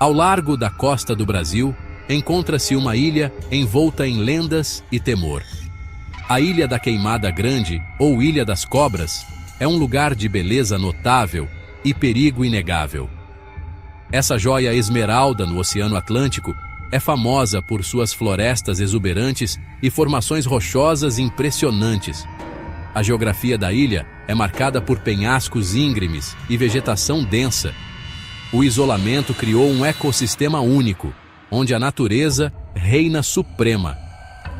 Ao largo da costa do Brasil, encontra-se uma ilha envolta em lendas e temor. A Ilha da Queimada Grande, ou Ilha das Cobras, é um lugar de beleza notável e perigo inegável. Essa joia esmeralda no Oceano Atlântico é famosa por suas florestas exuberantes e formações rochosas impressionantes. A geografia da ilha é marcada por penhascos íngremes e vegetação densa. O isolamento criou um ecossistema único, onde a natureza reina suprema.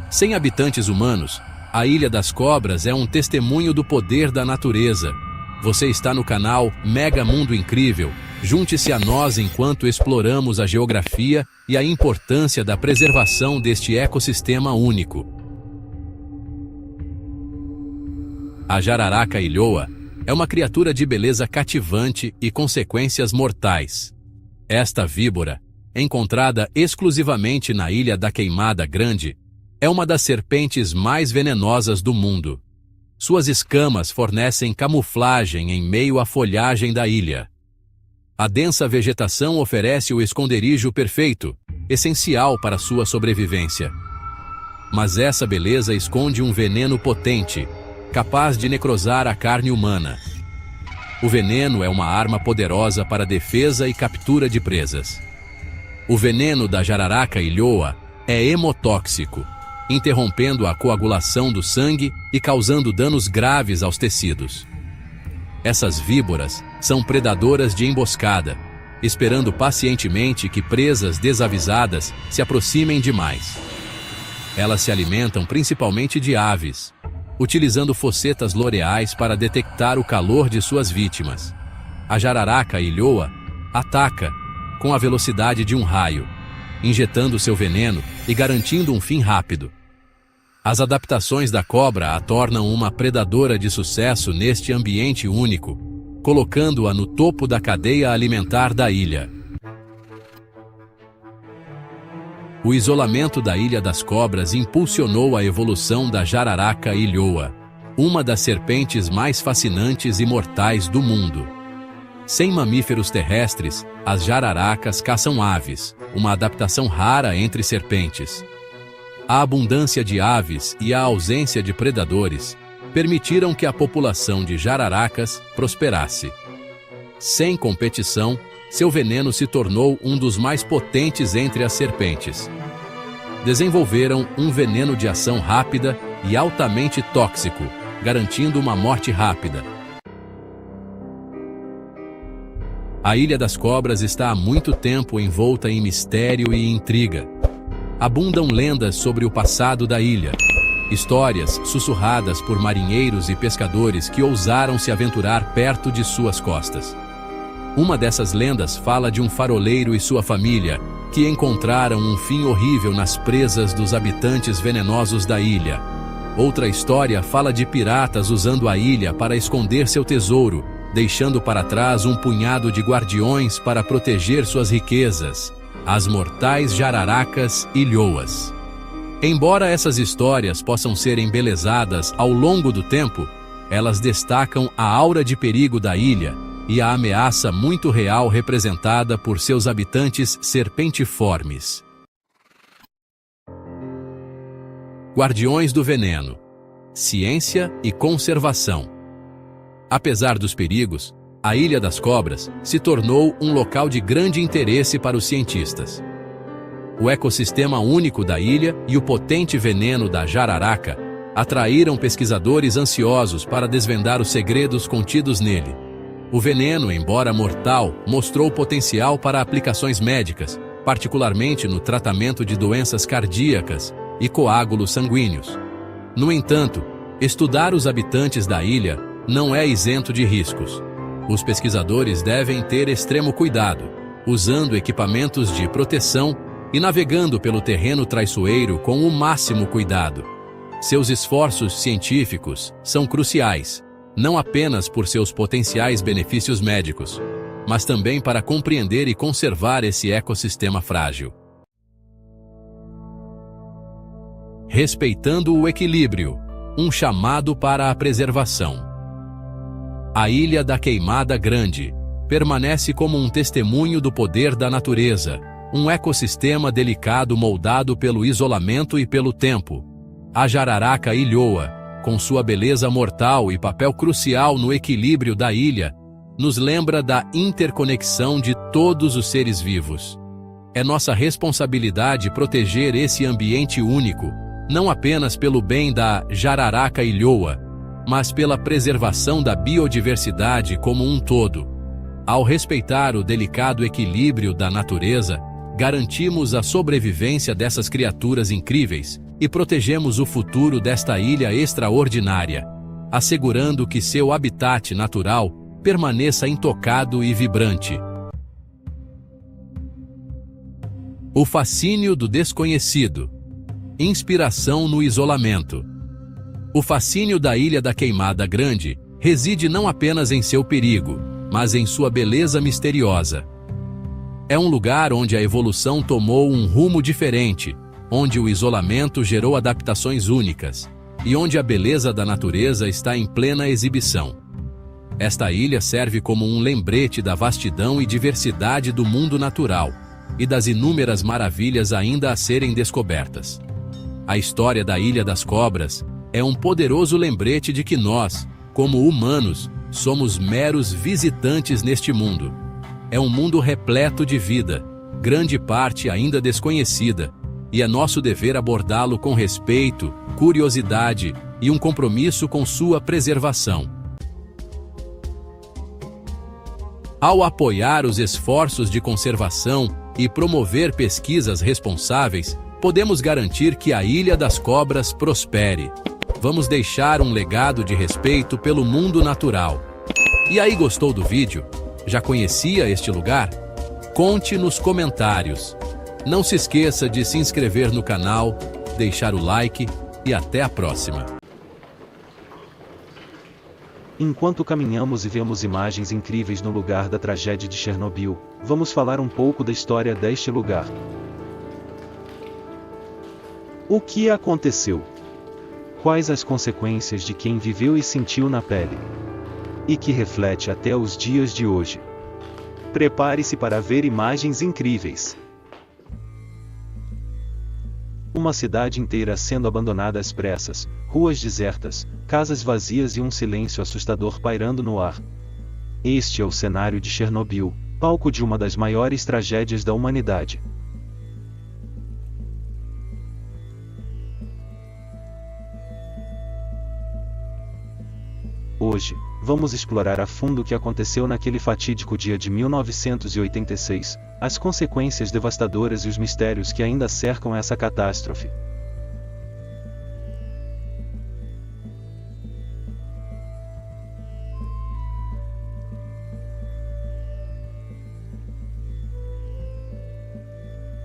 Sem habitantes humanos, a Ilha das Cobras é um testemunho do poder da natureza. Você está no canal Mega Mundo Incrível. Junte-se a nós enquanto exploramos a geografia e a importância da preservação deste ecossistema único. A jararaca ilhoa é uma criatura de beleza cativante e consequências mortais. Esta víbora, encontrada exclusivamente na Ilha da Queimada Grande, é uma das serpentes mais venenosas do mundo. Suas escamas fornecem camuflagem em meio à folhagem da ilha. A densa vegetação oferece o esconderijo perfeito, essencial para sua sobrevivência. Mas essa beleza esconde um veneno potente, capaz de necrosar a carne humana. O veneno é uma arma poderosa para defesa e captura de presas. O veneno da jararaca ilhoa é hemotóxico, interrompendo a coagulação do sangue e causando danos graves aos tecidos. Essas víboras são predadoras de emboscada, esperando pacientemente que presas desavisadas se aproximem demais. Elas se alimentam principalmente de aves, utilizando fossetas loreais para detectar o calor de suas vítimas. A jararaca ilhoa ataca com a velocidade de um raio, injetando seu veneno e garantindo um fim rápido. As adaptações da cobra a tornam uma predadora de sucesso neste ambiente único, colocando-a no topo da cadeia alimentar da ilha. O isolamento da Ilha das Cobras impulsionou a evolução da jararaca ilhoa, uma das serpentes mais fascinantes e mortais do mundo. Sem mamíferos terrestres, as jararacas caçam aves, uma adaptação rara entre serpentes. A abundância de aves e a ausência de predadores permitiram que a população de jararacas prosperasse. Sem competição, seu veneno se tornou um dos mais potentes entre as serpentes. Desenvolveram um veneno de ação rápida e altamente tóxico, garantindo uma morte rápida. A Ilha das Cobras está há muito tempo envolta em mistério e intriga. Abundam lendas sobre o passado da ilha, histórias sussurradas por marinheiros e pescadores que ousaram se aventurar perto de suas costas. Uma dessas lendas fala de um faroleiro e sua família que encontraram um fim horrível nas presas dos habitantes venenosos da ilha. Outra história fala de piratas usando a ilha para esconder seu tesouro, deixando para trás um punhado de guardiões para proteger suas riquezas, as mortais jararacas ilhoas. Embora essas histórias possam ser embelezadas ao longo do tempo, elas destacam a aura de perigo da ilha e a ameaça muito real representada por seus habitantes serpentiformes. Guardiões do veneno. Ciência e conservação. Apesar dos perigos, a Ilha das Cobras se tornou um local de grande interesse para os cientistas. O ecossistema único da ilha e o potente veneno da jararaca atraíram pesquisadores ansiosos para desvendar os segredos contidos nele. O veneno, embora mortal, mostrou potencial para aplicações médicas, particularmente no tratamento de doenças cardíacas e coágulos sanguíneos. No entanto, estudar os habitantes da ilha não é isento de riscos. Os pesquisadores devem ter extremo cuidado, usando equipamentos de proteção e navegando pelo terreno traiçoeiro com o máximo cuidado. Seus esforços científicos são cruciais, não apenas por seus potenciais benefícios médicos, mas também para compreender e conservar esse ecossistema frágil. Respeitando o equilíbrio, um chamado para a preservação. A Ilha da Queimada Grande, permanece como um testemunho do poder da natureza, um ecossistema delicado moldado pelo isolamento e pelo tempo. A jararaca ilhoa, com sua beleza mortal e papel crucial no equilíbrio da ilha, nos lembra da interconexão de todos os seres vivos. É nossa responsabilidade proteger esse ambiente único, não apenas pelo bem da jararaca ilhoa, mas pela preservação da biodiversidade como um todo. Ao respeitar o delicado equilíbrio da natureza, garantimos a sobrevivência dessas criaturas incríveis e protegemos o futuro desta ilha extraordinária, assegurando que seu habitat natural permaneça intocado e vibrante. O fascínio do desconhecido. Inspiração no isolamento. O fascínio da Ilha da Queimada Grande reside não apenas em seu perigo, mas em sua beleza misteriosa. É um lugar onde a evolução tomou um rumo diferente, onde o isolamento gerou adaptações únicas, e onde a beleza da natureza está em plena exibição. Esta ilha serve como um lembrete da vastidão e diversidade do mundo natural, e das inúmeras maravilhas ainda a serem descobertas. A história da Ilha das Cobras é um poderoso lembrete de que nós, como humanos, somos meros visitantes neste mundo. É um mundo repleto de vida, grande parte ainda desconhecida, e é nosso dever abordá-lo com respeito, curiosidade e um compromisso com sua preservação. Ao apoiar os esforços de conservação e promover pesquisas responsáveis, podemos garantir que a Ilha das Cobras prospere. Vamos deixar um legado de respeito pelo mundo natural. E aí, gostou do vídeo? Já conhecia este lugar? Conte nos comentários. Não se esqueça de se inscrever no canal, deixar o like e até a próxima. Enquanto caminhamos e vemos imagens incríveis no lugar da tragédia de Chernobyl, vamos falar um pouco da história deste lugar. O que aconteceu? Quais as consequências de quem viveu e sentiu na pele? E que reflete até os dias de hoje. Prepare-se para ver imagens incríveis. Uma cidade inteira sendo abandonada às pressas, ruas desertas, casas vazias e um silêncio assustador pairando no ar. Este é o cenário de Chernobyl, palco de uma das maiores tragédias da humanidade. Hoje, vamos explorar a fundo o que aconteceu naquele fatídico dia de 1986, as consequências devastadoras e os mistérios que ainda cercam essa catástrofe.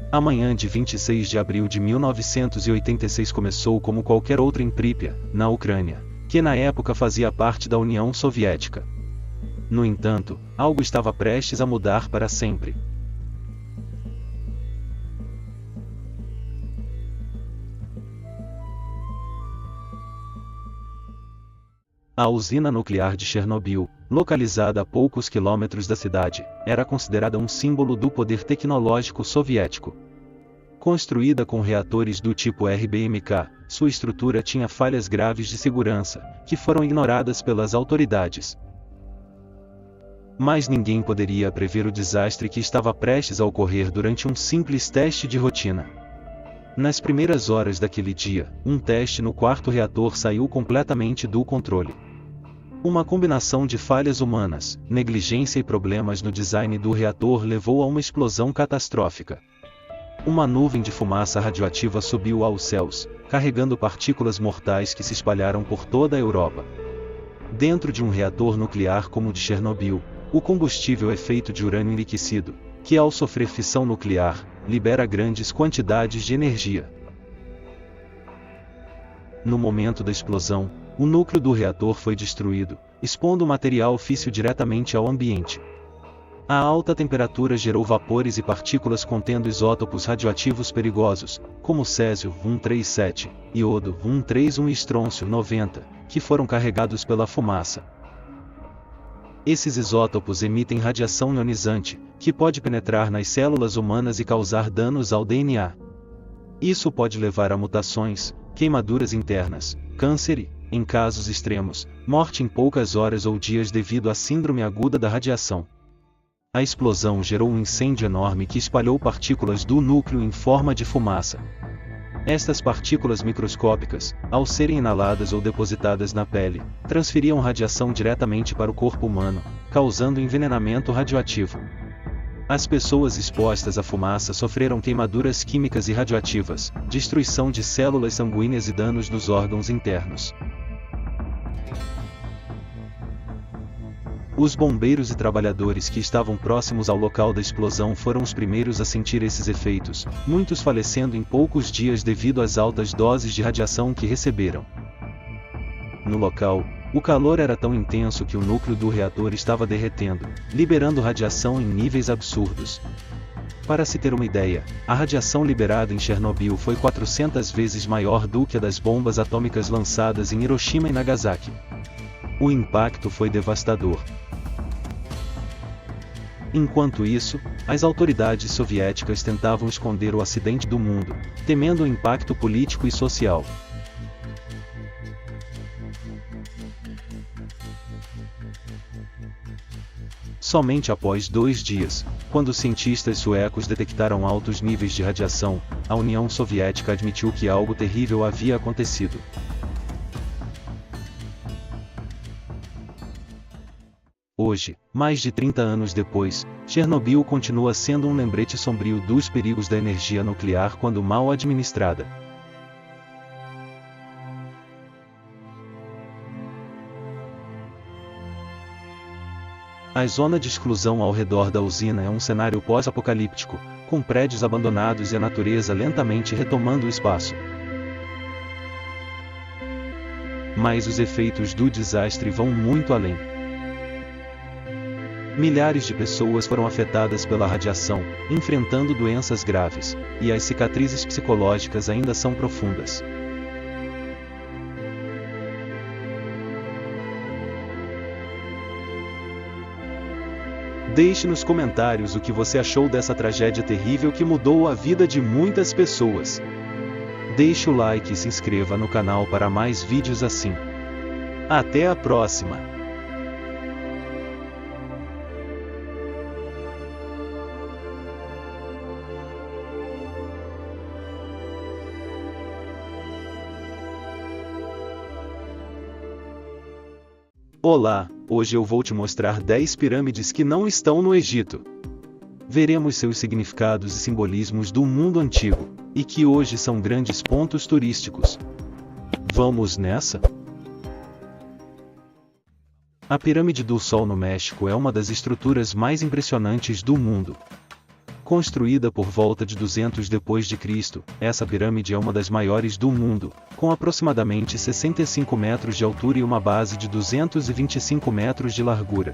A manhã de 26 de abril de 1986 começou como qualquer outra em Pripyat, na Ucrânia, que na época fazia parte da União Soviética. No entanto, algo estava prestes a mudar para sempre. A usina nuclear de Chernobyl, localizada a poucos quilômetros da cidade, era considerada um símbolo do poder tecnológico soviético. Construída com reatores do tipo RBMK, sua estrutura tinha falhas graves de segurança, que foram ignoradas pelas autoridades. Mas ninguém poderia prever o desastre que estava prestes a ocorrer durante um simples teste de rotina. Nas primeiras horas daquele dia, um teste no quarto reator saiu completamente do controle. Uma combinação de falhas humanas, negligência e problemas no design do reator levou a uma explosão catastrófica. Uma nuvem de fumaça radioativa subiu aos céus, carregando partículas mortais que se espalharam por toda a Europa. Dentro de um reator nuclear como o de Chernobyl, o combustível é feito de urânio enriquecido, que ao sofrer fissão nuclear, libera grandes quantidades de energia. No momento da explosão, o núcleo do reator foi destruído, expondo o material físsil diretamente ao ambiente. A alta temperatura gerou vapores e partículas contendo isótopos radioativos perigosos, como césio-137, iodo-131 e estrôncio-90, que foram carregados pela fumaça. Esses isótopos emitem radiação ionizante, que pode penetrar nas células humanas e causar danos ao DNA. Isso pode levar a mutações, queimaduras internas, câncer e, em casos extremos, morte em poucas horas ou dias devido à síndrome aguda da radiação. A explosão gerou um incêndio enorme que espalhou partículas do núcleo em forma de fumaça. Estas partículas microscópicas, ao serem inaladas ou depositadas na pele, transferiam radiação diretamente para o corpo humano, causando envenenamento radioativo. As pessoas expostas à fumaça sofreram queimaduras químicas e radioativas, destruição de células sanguíneas e danos nos órgãos internos. Os bombeiros e trabalhadores que estavam próximos ao local da explosão foram os primeiros a sentir esses efeitos, muitos falecendo em poucos dias devido às altas doses de radiação que receberam. No local, o calor era tão intenso que o núcleo do reator estava derretendo, liberando radiação em níveis absurdos. Para se ter uma ideia, a radiação liberada em Chernobyl foi 400 vezes maior do que a das bombas atômicas lançadas em Hiroshima e Nagasaki. O impacto foi devastador. Enquanto isso, as autoridades soviéticas tentavam esconder o acidente do mundo, temendo o impacto político e social. Somente após 2 dias, quando cientistas suecos detectaram altos níveis de radiação, a União Soviética admitiu que algo terrível havia acontecido. Hoje, mais de 30 anos depois, Chernobyl continua sendo um lembrete sombrio dos perigos da energia nuclear quando mal administrada. A zona de exclusão ao redor da usina é um cenário pós-apocalíptico, com prédios abandonados e a natureza lentamente retomando o espaço. Mas os efeitos do desastre vão muito além. Milhares de pessoas foram afetadas pela radiação, enfrentando doenças graves, e as cicatrizes psicológicas ainda são profundas. Deixe nos comentários o que você achou dessa tragédia terrível que mudou a vida de muitas pessoas. Deixe o like e se inscreva no canal para mais vídeos assim. Até a próxima! Olá, hoje eu vou te mostrar 10 pirâmides que não estão no Egito. Veremos seus significados e simbolismos do mundo antigo, e que hoje são grandes pontos turísticos. Vamos nessa? A Pirâmide do Sol no México é uma das estruturas mais impressionantes do mundo. Construída por volta de 200 d.C., essa pirâmide é uma das maiores do mundo, com aproximadamente 65 metros de altura e uma base de 225 metros de largura.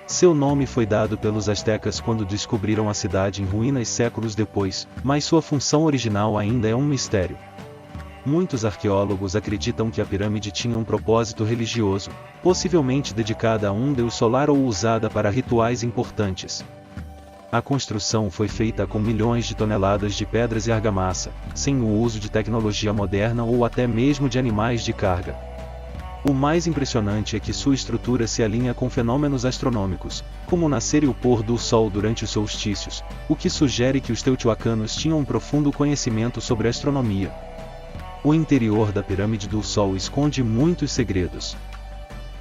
Seu nome foi dado pelos astecas quando descobriram a cidade em ruínas séculos depois, mas sua função original ainda é um mistério. Muitos arqueólogos acreditam que a pirâmide tinha um propósito religioso, possivelmente dedicada a um deus solar ou usada para rituais importantes. A construção foi feita com milhões de toneladas de pedras e argamassa, sem o uso de tecnologia moderna ou até mesmo de animais de carga. O mais impressionante é que sua estrutura se alinha com fenômenos astronômicos, como o nascer e o pôr do sol durante os solstícios, o que sugere que os teotihuacanos tinham um profundo conhecimento sobre astronomia. O interior da Pirâmide do Sol esconde muitos segredos.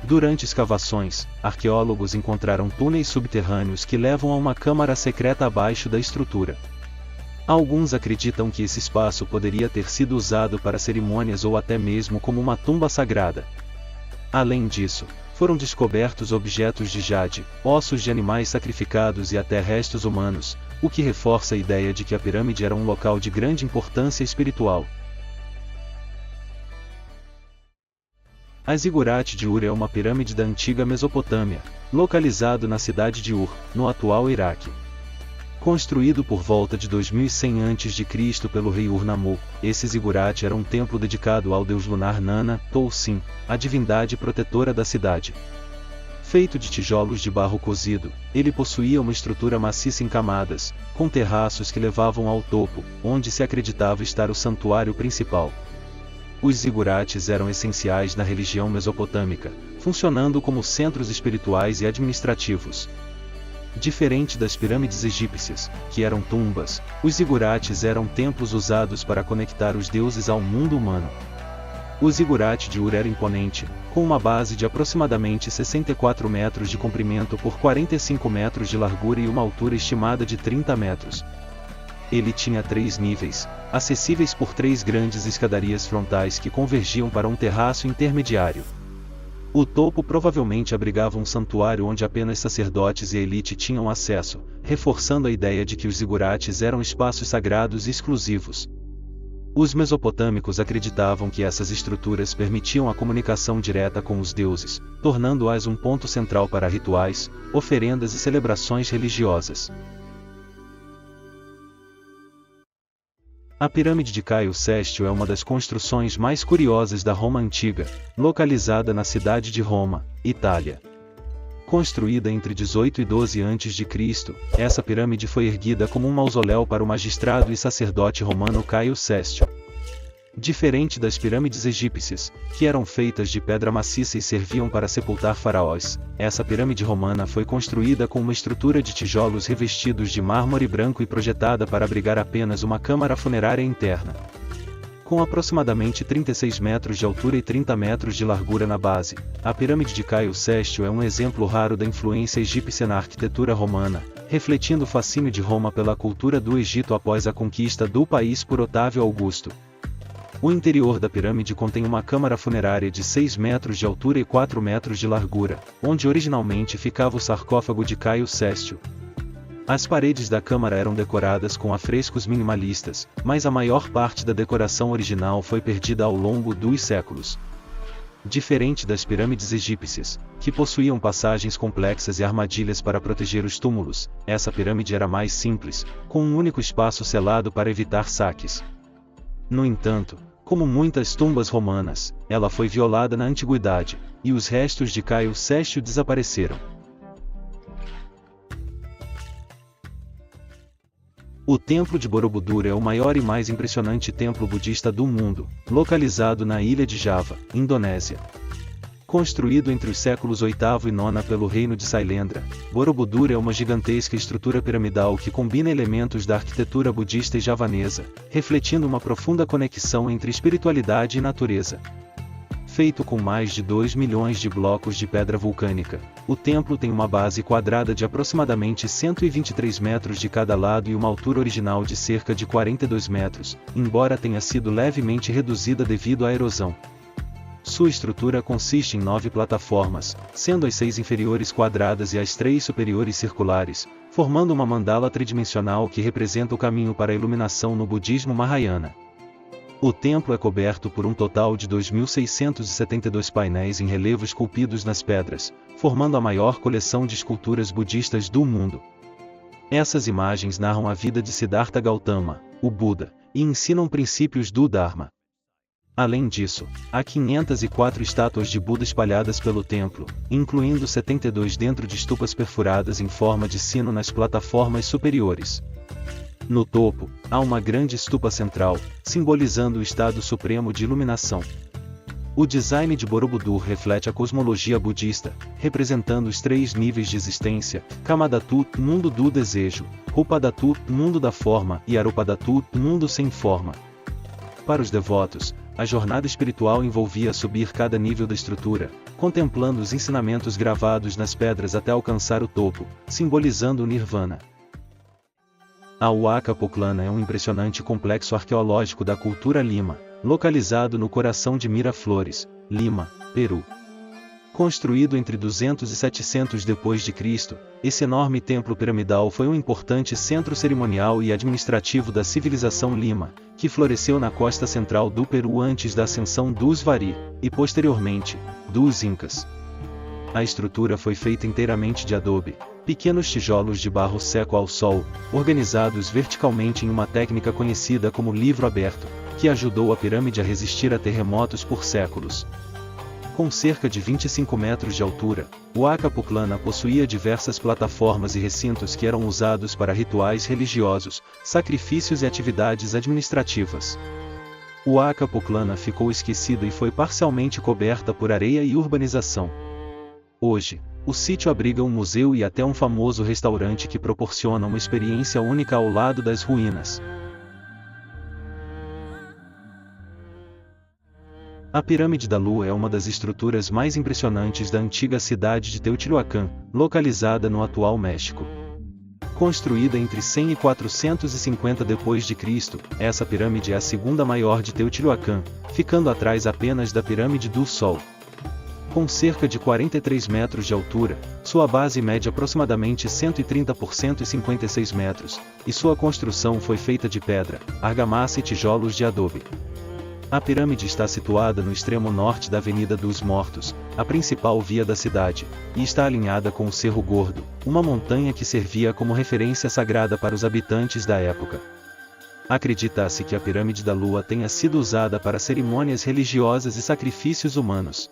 Durante escavações, arqueólogos encontraram túneis subterrâneos que levam a uma câmara secreta abaixo da estrutura. Alguns acreditam que esse espaço poderia ter sido usado para cerimônias ou até mesmo como uma tumba sagrada. Além disso, foram descobertos objetos de jade, ossos de animais sacrificados e até restos humanos, o que reforça a ideia de que a pirâmide era um local de grande importância espiritual. A Zigurate de Ur é uma pirâmide da antiga Mesopotâmia, localizado na cidade de Ur, no atual Iraque. Construído por volta de 2100 a.C. pelo rei Ur-Nammu, esse zigurate era um templo dedicado ao deus lunar Nana, Toulsin, a divindade protetora da cidade. Feito de tijolos de barro cozido, ele possuía uma estrutura maciça em camadas, com terraços que levavam ao topo, onde se acreditava estar o santuário principal. Os zigurates eram essenciais na religião mesopotâmica, funcionando como centros espirituais e administrativos. Diferente das pirâmides egípcias, que eram tumbas, os zigurates eram templos usados para conectar os deuses ao mundo humano. O zigurate de Ur era imponente, com uma base de aproximadamente 64 metros de comprimento por 45 metros de largura e uma altura estimada de 30 metros. Ele tinha 3 níveis, acessíveis por 3 grandes escadarias frontais que convergiam para um terraço intermediário. O topo provavelmente abrigava um santuário onde apenas sacerdotes e elite tinham acesso, reforçando a ideia de que os zigurates eram espaços sagrados exclusivos. Os mesopotâmicos acreditavam que essas estruturas permitiam a comunicação direta com os deuses, tornando-as um ponto central para rituais, oferendas e celebrações religiosas. A pirâmide de Caio Sestio é uma das construções mais curiosas da Roma antiga, localizada na cidade de Roma, Itália. Construída entre 18 e 12 a.C., essa pirâmide foi erguida como um mausoléu para o magistrado e sacerdote romano Caio Sestio. Diferente das pirâmides egípcias, que eram feitas de pedra maciça e serviam para sepultar faraós, essa pirâmide romana foi construída com uma estrutura de tijolos revestidos de mármore branco e projetada para abrigar apenas uma câmara funerária interna. Com aproximadamente 36 metros de altura e 30 metros de largura na base, a pirâmide de Caio Sestio é um exemplo raro da influência egípcia na arquitetura romana, refletindo o fascínio de Roma pela cultura do Egito após a conquista do país por Otávio Augusto. O interior da pirâmide contém uma câmara funerária de 6 metros de altura e 4 metros de largura, onde originalmente ficava o sarcófago de Caio Sestio. As paredes da câmara eram decoradas com afrescos minimalistas, mas a maior parte da decoração original foi perdida ao longo dos séculos. Diferente das pirâmides egípcias, que possuíam passagens complexas e armadilhas para proteger os túmulos, essa pirâmide era mais simples, com um único espaço selado para evitar saques. No entanto, como muitas tumbas romanas, ela foi violada na antiguidade, e os restos de Caio Sestio desapareceram. O Templo de Borobudur é o maior e mais impressionante templo budista do mundo, localizado na ilha de Java, Indonésia. Construído entre os séculos VIII e IX pelo reino de Sailendra, Borobudur é uma gigantesca estrutura piramidal que combina elementos da arquitetura budista e javanesa, refletindo uma profunda conexão entre espiritualidade e natureza. Feito com mais de 2 milhões de blocos de pedra vulcânica, o templo tem uma base quadrada de aproximadamente 123 metros de cada lado e uma altura original de cerca de 42 metros, embora tenha sido levemente reduzida devido à erosão. Sua estrutura consiste em 9 plataformas, sendo as 6 inferiores quadradas e as 3 superiores circulares, formando uma mandala tridimensional que representa o caminho para a iluminação no budismo Mahayana. O templo é coberto por um total de 2.672 painéis em relevo esculpidos nas pedras, formando a maior coleção de esculturas budistas do mundo. Essas imagens narram a vida de Siddhartha Gautama, o Buda, e ensinam princípios do Dharma. Além disso, há 504 estátuas de Buda espalhadas pelo templo, incluindo 72 dentro de estupas perfuradas em forma de sino nas plataformas superiores. No topo, há uma grande estupa central, simbolizando o estado supremo de iluminação. O design de Borobudur reflete a cosmologia budista, representando os 3 níveis de existência: Kamadhatu, mundo do desejo; Rupadhatu, mundo da forma; e Arupadhatu, mundo sem forma. Para os devotos, a jornada espiritual envolvia subir cada nível da estrutura, contemplando os ensinamentos gravados nas pedras até alcançar o topo, simbolizando o Nirvana. A Huaca Poklana é um impressionante complexo arqueológico da cultura Lima, localizado no coração de Miraflores, Lima, Peru. Construído entre 200 e 700 d.C., esse enorme templo piramidal foi um importante centro cerimonial e administrativo da civilização Lima, que floresceu na costa central do Peru antes da ascensão dos Vari, e posteriormente, dos Incas. A estrutura foi feita inteiramente de adobe, pequenos tijolos de barro seco ao sol, organizados verticalmente em uma técnica conhecida como livro aberto, que ajudou a pirâmide a resistir a terremotos por séculos. Com cerca de 25 metros de altura, o Acapoklana possuía diversas plataformas e recintos que eram usados para rituais religiosos, sacrifícios e atividades administrativas. O Acapoklana ficou esquecido e foi parcialmente coberta por areia e urbanização. Hoje, o sítio abriga um museu e até um famoso restaurante que proporciona uma experiência única ao lado das ruínas. A Pirâmide da Lua é uma das estruturas mais impressionantes da antiga cidade de Teotihuacan, localizada no atual México. Construída entre 100 e 450 d.C., essa pirâmide é a segunda maior de Teotihuacan, ficando atrás apenas da Pirâmide do Sol. Com cerca de 43 metros de altura, sua base mede aproximadamente 130 por 156 metros, e sua construção foi feita de pedra, argamassa e tijolos de adobe. A pirâmide está situada no extremo norte da Avenida dos Mortos, a principal via da cidade, e está alinhada com o Cerro Gordo, uma montanha que servia como referência sagrada para os habitantes da época. Acredita-se que a Pirâmide da Lua tenha sido usada para cerimônias religiosas e sacrifícios humanos.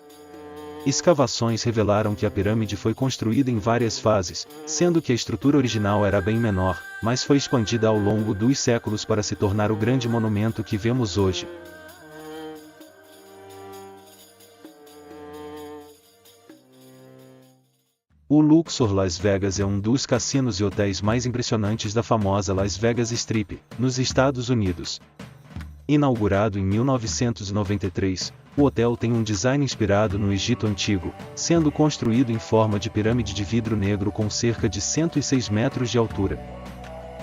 Escavações revelaram que a pirâmide foi construída em várias fases, sendo que a estrutura original era bem menor, mas foi expandida ao longo dos séculos para se tornar o grande monumento que vemos hoje. O Luxor Las Vegas é um dos cassinos e hotéis mais impressionantes da famosa Las Vegas Strip, nos Estados Unidos. Inaugurado em 1993, o hotel tem um design inspirado no Egito Antigo, sendo construído em forma de pirâmide de vidro negro com cerca de 106 metros de altura.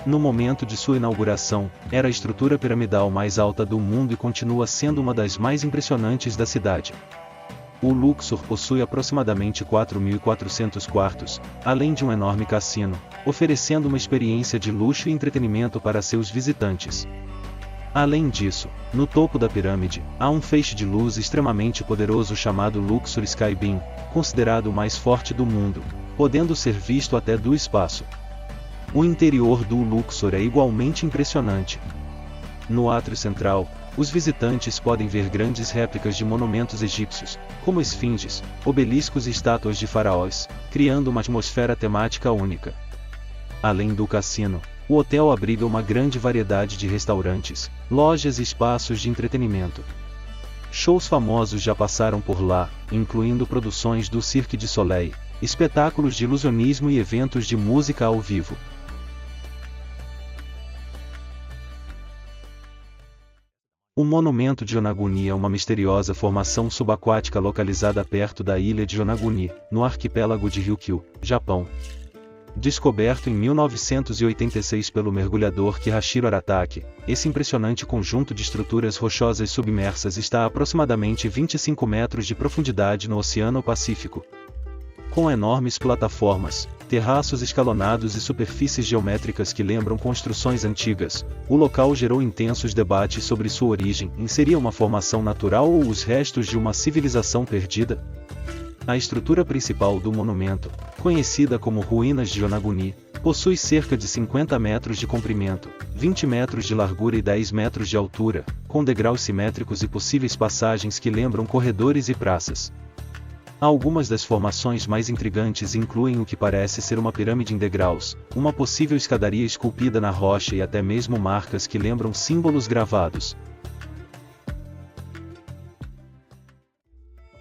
No momento de sua inauguração, era a estrutura piramidal mais alta do mundo e continua sendo uma das mais impressionantes da cidade. O Luxor possui aproximadamente 4.400 quartos, além de um enorme cassino, oferecendo uma experiência de luxo e entretenimento para seus visitantes. Além disso, no topo da pirâmide, há um feixe de luz extremamente poderoso chamado Luxor Sky Beam, considerado o mais forte do mundo, podendo ser visto até do espaço. O interior do Luxor é igualmente impressionante. No átrio central, os visitantes podem ver grandes réplicas de monumentos egípcios, como esfinges, obeliscos e estátuas de faraós, criando uma atmosfera temática única. Além do cassino, o hotel abriga uma grande variedade de restaurantes, lojas e espaços de entretenimento. Shows famosos já passaram por lá, incluindo produções do Cirque du Soleil, espetáculos de ilusionismo e eventos de música ao vivo. O Monumento de Yonaguni é uma misteriosa formação subaquática localizada perto da ilha de Yonaguni, no arquipélago de Ryukyu, Japão. Descoberto em 1986 pelo mergulhador Kihachiro Aratake, esse impressionante conjunto de estruturas rochosas submersas está a aproximadamente 25 metros de profundidade no Oceano Pacífico. Com enormes plataformas, terraços escalonados e superfícies geométricas que lembram construções antigas, o local gerou intensos debates sobre sua origem: seria uma formação natural ou os restos de uma civilização perdida? A estrutura principal do monumento, conhecida como Ruínas de Yonaguni, possui cerca de 50 metros de comprimento, 20 metros de largura e 10 metros de altura, com degraus simétricos e possíveis passagens que lembram corredores e praças. Algumas das formações mais intrigantes incluem o que parece ser uma pirâmide em degraus, uma possível escadaria esculpida na rocha e até mesmo marcas que lembram símbolos gravados.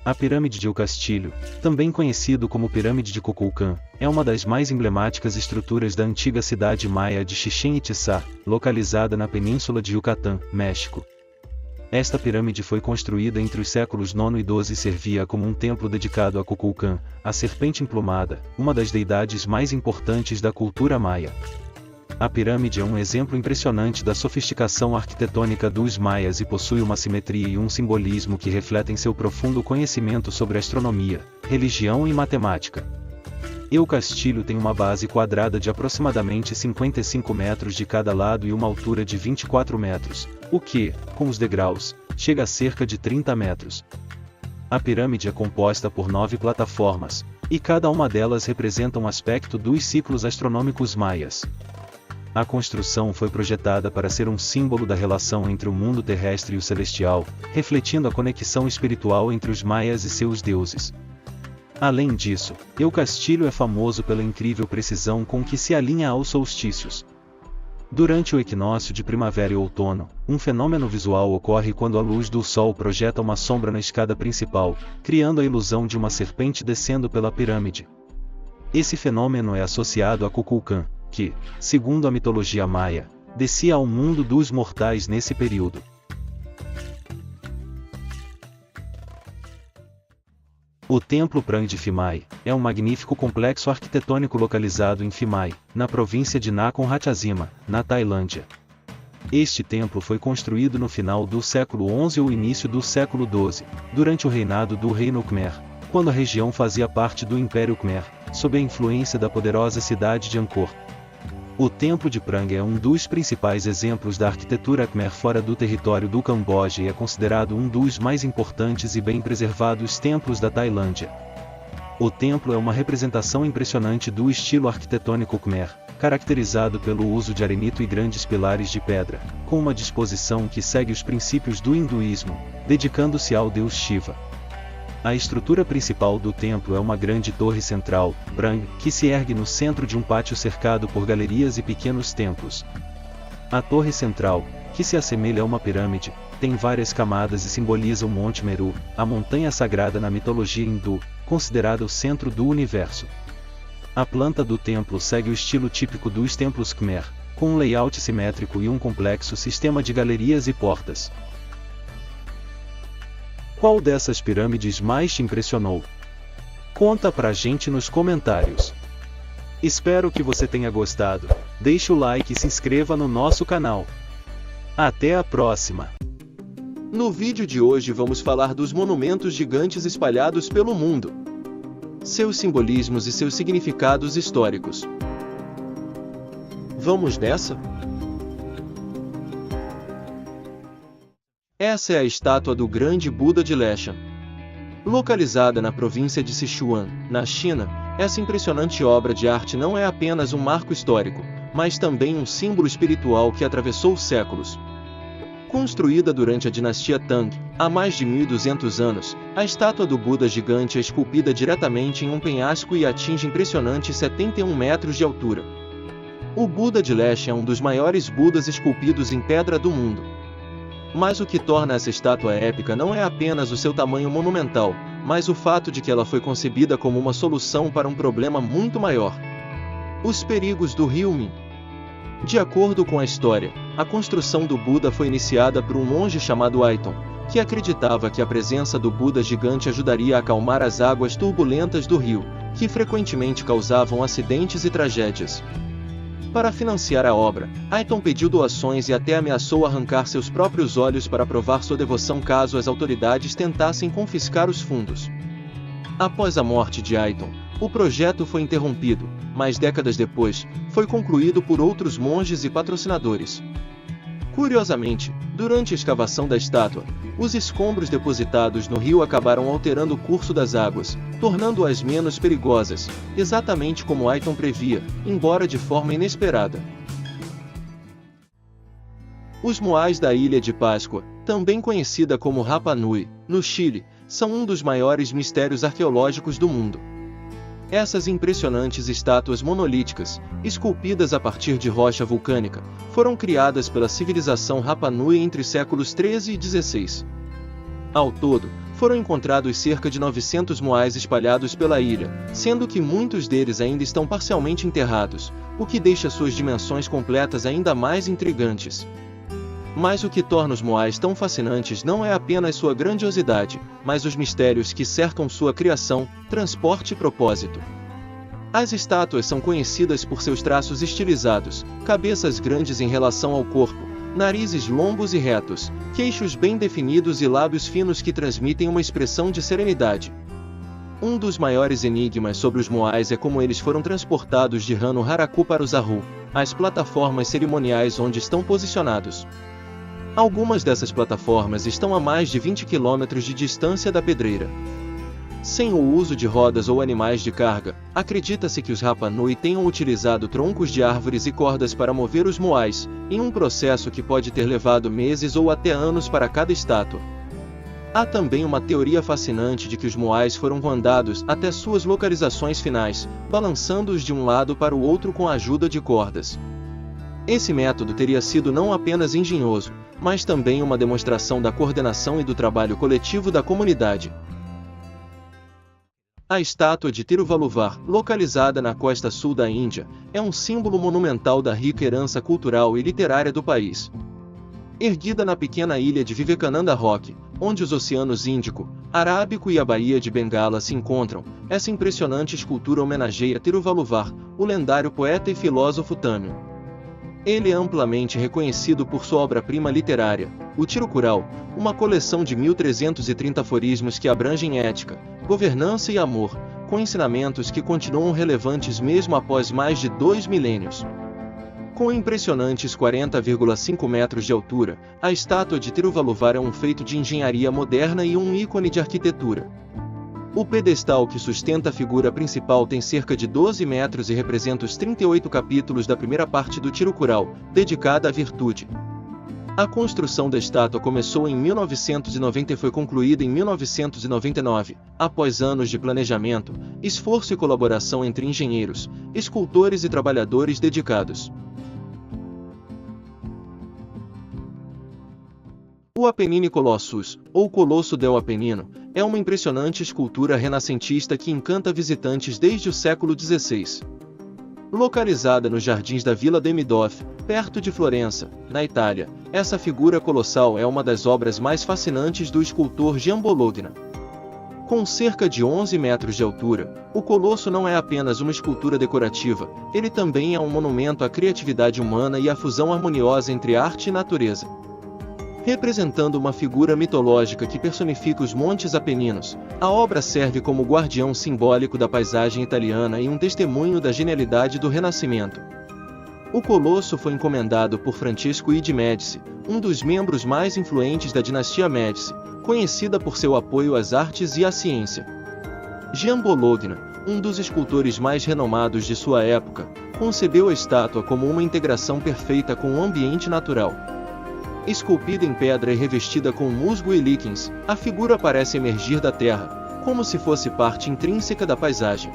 A Pirâmide de El Castillo, também conhecido como Pirâmide de Kukulcán, é uma das mais emblemáticas estruturas da antiga cidade maia de Chichén Itzá, localizada na península de Yucatán, México. Esta pirâmide foi construída entre os séculos IX e XII e servia como um templo dedicado a Kukulcán, a serpente emplumada, uma das deidades mais importantes da cultura maia. A pirâmide é um exemplo impressionante da sofisticação arquitetônica dos maias e possui uma simetria e um simbolismo que refletem seu profundo conhecimento sobre astronomia, religião e matemática. El Castillo tem uma base quadrada de aproximadamente 55 metros de cada lado e uma altura de 24 metros, o que, com os degraus, chega a cerca de 30 metros. A pirâmide é composta por 9 plataformas, e cada uma delas representa um aspecto dos ciclos astronômicos maias. A construção foi projetada para ser um símbolo da relação entre o mundo terrestre e o celestial, refletindo a conexão espiritual entre os maias e seus deuses. Além disso, o castilho é famoso pela incrível precisão com que se alinha aos solstícios. Durante o equinócio de primavera e outono, um fenômeno visual ocorre quando a luz do sol projeta uma sombra na escada principal, criando a ilusão de uma serpente descendo pela pirâmide. Esse fenômeno é associado a Kukulkan, que, segundo a mitologia maia, descia ao mundo dos mortais nesse período. O Templo Prang de Phimai é um magnífico complexo arquitetônico localizado em Phimai, na província de Nakhon Ratchasima, na Tailândia. Este templo foi construído no final do século XI ou início do século XII, durante o reinado do Reino Khmer, quando a região fazia parte do Império Khmer, sob a influência da poderosa cidade de Angkor. O Templo de Prang é um dos principais exemplos da arquitetura Khmer fora do território do Camboja e é considerado um dos mais importantes e bem preservados templos da Tailândia. O templo é uma representação impressionante do estilo arquitetônico Khmer, caracterizado pelo uso de arenito e grandes pilares de pedra, com uma disposição que segue os princípios do hinduísmo, dedicando-se ao deus Shiva. A estrutura principal do templo é uma grande torre central, Prang, que se ergue no centro de um pátio cercado por galerias e pequenos templos. A torre central, que se assemelha a uma pirâmide, tem várias camadas e simboliza o Monte Meru, a montanha sagrada na mitologia hindu, considerada o centro do universo. A planta do templo segue o estilo típico dos templos Khmer, com um layout simétrico e um complexo sistema de galerias e portas. Qual dessas pirâmides mais te impressionou? Conta pra gente nos comentários. Espero que você tenha gostado. Deixe o like e se inscreva no nosso canal. Até a próxima! No vídeo de hoje vamos falar dos monumentos gigantes espalhados pelo mundo, seus simbolismos e seus significados históricos. Vamos nessa? Essa é a estátua do grande Buda de Leshan. Localizada na província de Sichuan, na China, essa impressionante obra de arte não é apenas um marco histórico, mas também um símbolo espiritual que atravessou séculos. Construída durante a dinastia Tang, há mais de 1.200 anos, a estátua do Buda gigante é esculpida diretamente em um penhasco e atinge impressionantes 71 metros de altura. O Buda de Leshan é um dos maiores Budas esculpidos em pedra do mundo. Mas o que torna essa estátua épica não é apenas o seu tamanho monumental, mas o fato de que ela foi concebida como uma solução para um problema muito maior: os perigos do rio Min. De acordo com a história, a construção do Buda foi iniciada por um monge chamado Aiton, que acreditava que a presença do Buda gigante ajudaria a acalmar as águas turbulentas do rio, que frequentemente causavam acidentes e tragédias. Para financiar a obra, Aiton pediu doações e até ameaçou arrancar seus próprios olhos para provar sua devoção caso as autoridades tentassem confiscar os fundos. Após a morte de Aiton, o projeto foi interrompido, mas décadas depois, foi concluído por outros monges e patrocinadores. Curiosamente, durante a escavação da estátua, os escombros depositados no rio acabaram alterando o curso das águas, tornando-as menos perigosas, exatamente como Aiton previa, embora de forma inesperada. Os moais da Ilha de Páscoa, também conhecida como Rapa Nui, no Chile, são um dos maiores mistérios arqueológicos do mundo. Essas impressionantes estátuas monolíticas, esculpidas a partir de rocha vulcânica, foram criadas pela civilização Rapa Nui entre séculos 13 e 16. Ao todo, foram encontrados cerca de 900 moais espalhados pela ilha, sendo que muitos deles ainda estão parcialmente enterrados, o que deixa suas dimensões completas ainda mais intrigantes. Mas o que torna os moais tão fascinantes não é apenas sua grandiosidade, mas os mistérios que cercam sua criação, transporte e propósito. As estátuas são conhecidas por seus traços estilizados, cabeças grandes em relação ao corpo, narizes longos e retos, queixos bem definidos e lábios finos que transmitem uma expressão de serenidade. Um dos maiores enigmas sobre os moais é como eles foram transportados de Rano Haraku para os Aru, as plataformas cerimoniais onde estão posicionados. Algumas dessas plataformas estão a mais de 20 km de distância da pedreira. Sem o uso de rodas ou animais de carga, acredita-se que os Rapa Nui tenham utilizado troncos de árvores e cordas para mover os moais, em um processo que pode ter levado meses ou até anos para cada estátua. Há também uma teoria fascinante de que os moais foram rodados até suas localizações finais, balançando-os de um lado para o outro com a ajuda de cordas. Esse método teria sido não apenas engenhoso, mas também uma demonstração da coordenação e do trabalho coletivo da comunidade. A estátua de Tiruvalluvar, localizada na costa sul da Índia, é um símbolo monumental da rica herança cultural e literária do país. Erguida na pequena ilha de Vivekananda Rock, onde os oceanos Índico, Arábico e a Baía de Bengala se encontram, essa impressionante escultura homenageia Tiruvalluvar, o lendário poeta e filósofo tâmil. Ele é amplamente reconhecido por sua obra-prima literária, o Tirukural, uma coleção de 1330 aforismos que abrangem ética, governança e amor, com ensinamentos que continuam relevantes mesmo após mais de 2 milênios. Com impressionantes 40,5 metros de altura, a estátua de Tiruvalluvar é um feito de engenharia moderna e um ícone de arquitetura. O pedestal que sustenta a figura principal tem cerca de 12 metros e representa os 38 capítulos da primeira parte do Tirukural, dedicada à virtude. A construção da estátua começou em 1990 e foi concluída em 1999, após anos de planejamento, esforço e colaboração entre engenheiros, escultores e trabalhadores dedicados. O Apennine Colossus, ou Colosso del Apennino, é uma impressionante escultura renascentista que encanta visitantes desde o século XVI. Localizada nos jardins da Vila Demidoff, perto de Florença, na Itália, essa figura colossal é uma das obras mais fascinantes do escultor Jean Bologna. Com cerca de 11 metros de altura, o colosso não é apenas uma escultura decorativa, ele também é um monumento à criatividade humana e à fusão harmoniosa entre arte e natureza. Representando uma figura mitológica que personifica os Montes Apeninos, a obra serve como guardião simbólico da paisagem italiana e um testemunho da genialidade do Renascimento. O colosso foi encomendado por Francesco I de Médici, um dos membros mais influentes da dinastia Médici, conhecida por seu apoio às artes e à ciência. Jean Bologna, um dos escultores mais renomados de sua época, concebeu a estátua como uma integração perfeita com o ambiente natural. Esculpida em pedra e revestida com musgo e líquens, a figura parece emergir da terra, como se fosse parte intrínseca da paisagem.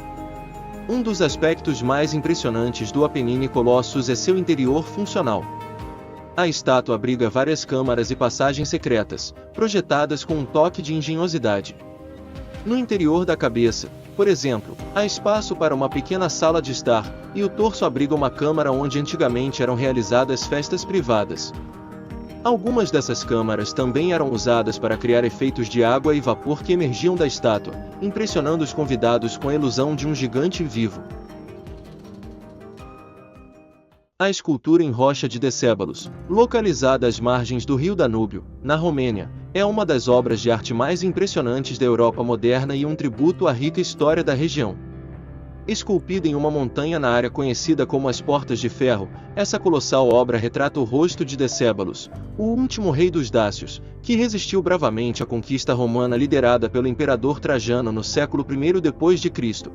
Um dos aspectos mais impressionantes do Apennine Colossus é seu interior funcional. A estátua abriga várias câmaras e passagens secretas, projetadas com um toque de engenhosidade. No interior da cabeça, por exemplo, há espaço para uma pequena sala de estar, e o torso abriga uma câmara onde antigamente eram realizadas festas privadas. Algumas dessas câmaras também eram usadas para criar efeitos de água e vapor que emergiam da estátua, impressionando os convidados com a ilusão de um gigante vivo. A escultura em rocha de Decébalos, localizada às margens do rio Danúbio, na Romênia, é uma das obras de arte mais impressionantes da Europa moderna e um tributo à rica história da região. Esculpida em uma montanha na área conhecida como as Portas de Ferro, essa colossal obra retrata o rosto de Decébalos, o último rei dos Dácios, que resistiu bravamente à conquista romana liderada pelo imperador Trajano no século I d.C.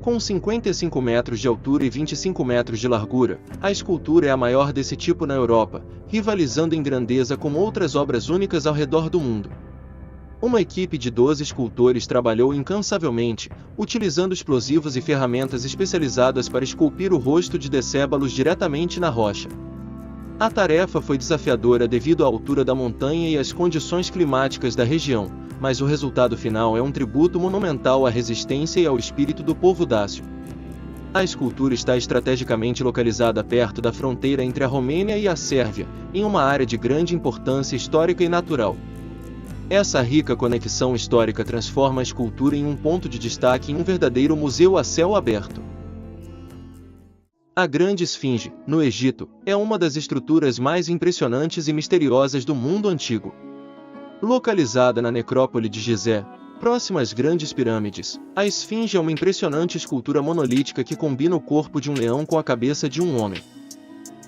Com 55 metros de altura e 25 metros de largura, a escultura é a maior desse tipo na Europa, rivalizando em grandeza com outras obras únicas ao redor do mundo. Uma equipe de 12 escultores trabalhou incansavelmente, utilizando explosivos e ferramentas especializadas para esculpir o rosto de Decébalos diretamente na rocha. A tarefa foi desafiadora devido à altura da montanha e às condições climáticas da região, mas o resultado final é um tributo monumental à resistência e ao espírito do povo dácio. A escultura está estrategicamente localizada perto da fronteira entre a Romênia e a Sérvia, em uma área de grande importância histórica e natural. Essa rica conexão histórica transforma a escultura em um ponto de destaque em um verdadeiro museu a céu aberto. A Grande Esfinge, no Egito, é uma das estruturas mais impressionantes e misteriosas do mundo antigo. Localizada na necrópole de Gizé, próxima às grandes pirâmides, a Esfinge é uma impressionante escultura monolítica que combina o corpo de um leão com a cabeça de um homem.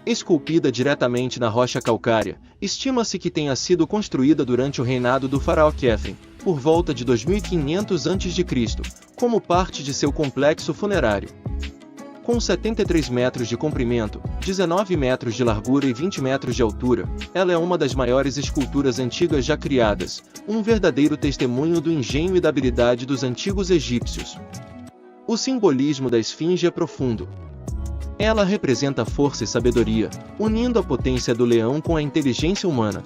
Esculpida diretamente na rocha calcária, estima-se que tenha sido construída durante o reinado do faraó Khefren, por volta de 2500 a.C., como parte de seu complexo funerário. Com 73 metros de comprimento, 19 metros de largura e 20 metros de altura, ela é uma das maiores esculturas antigas já criadas, um verdadeiro testemunho do engenho e da habilidade dos antigos egípcios. O simbolismo da esfinge é profundo. Ela representa força e sabedoria, unindo a potência do leão com a inteligência humana.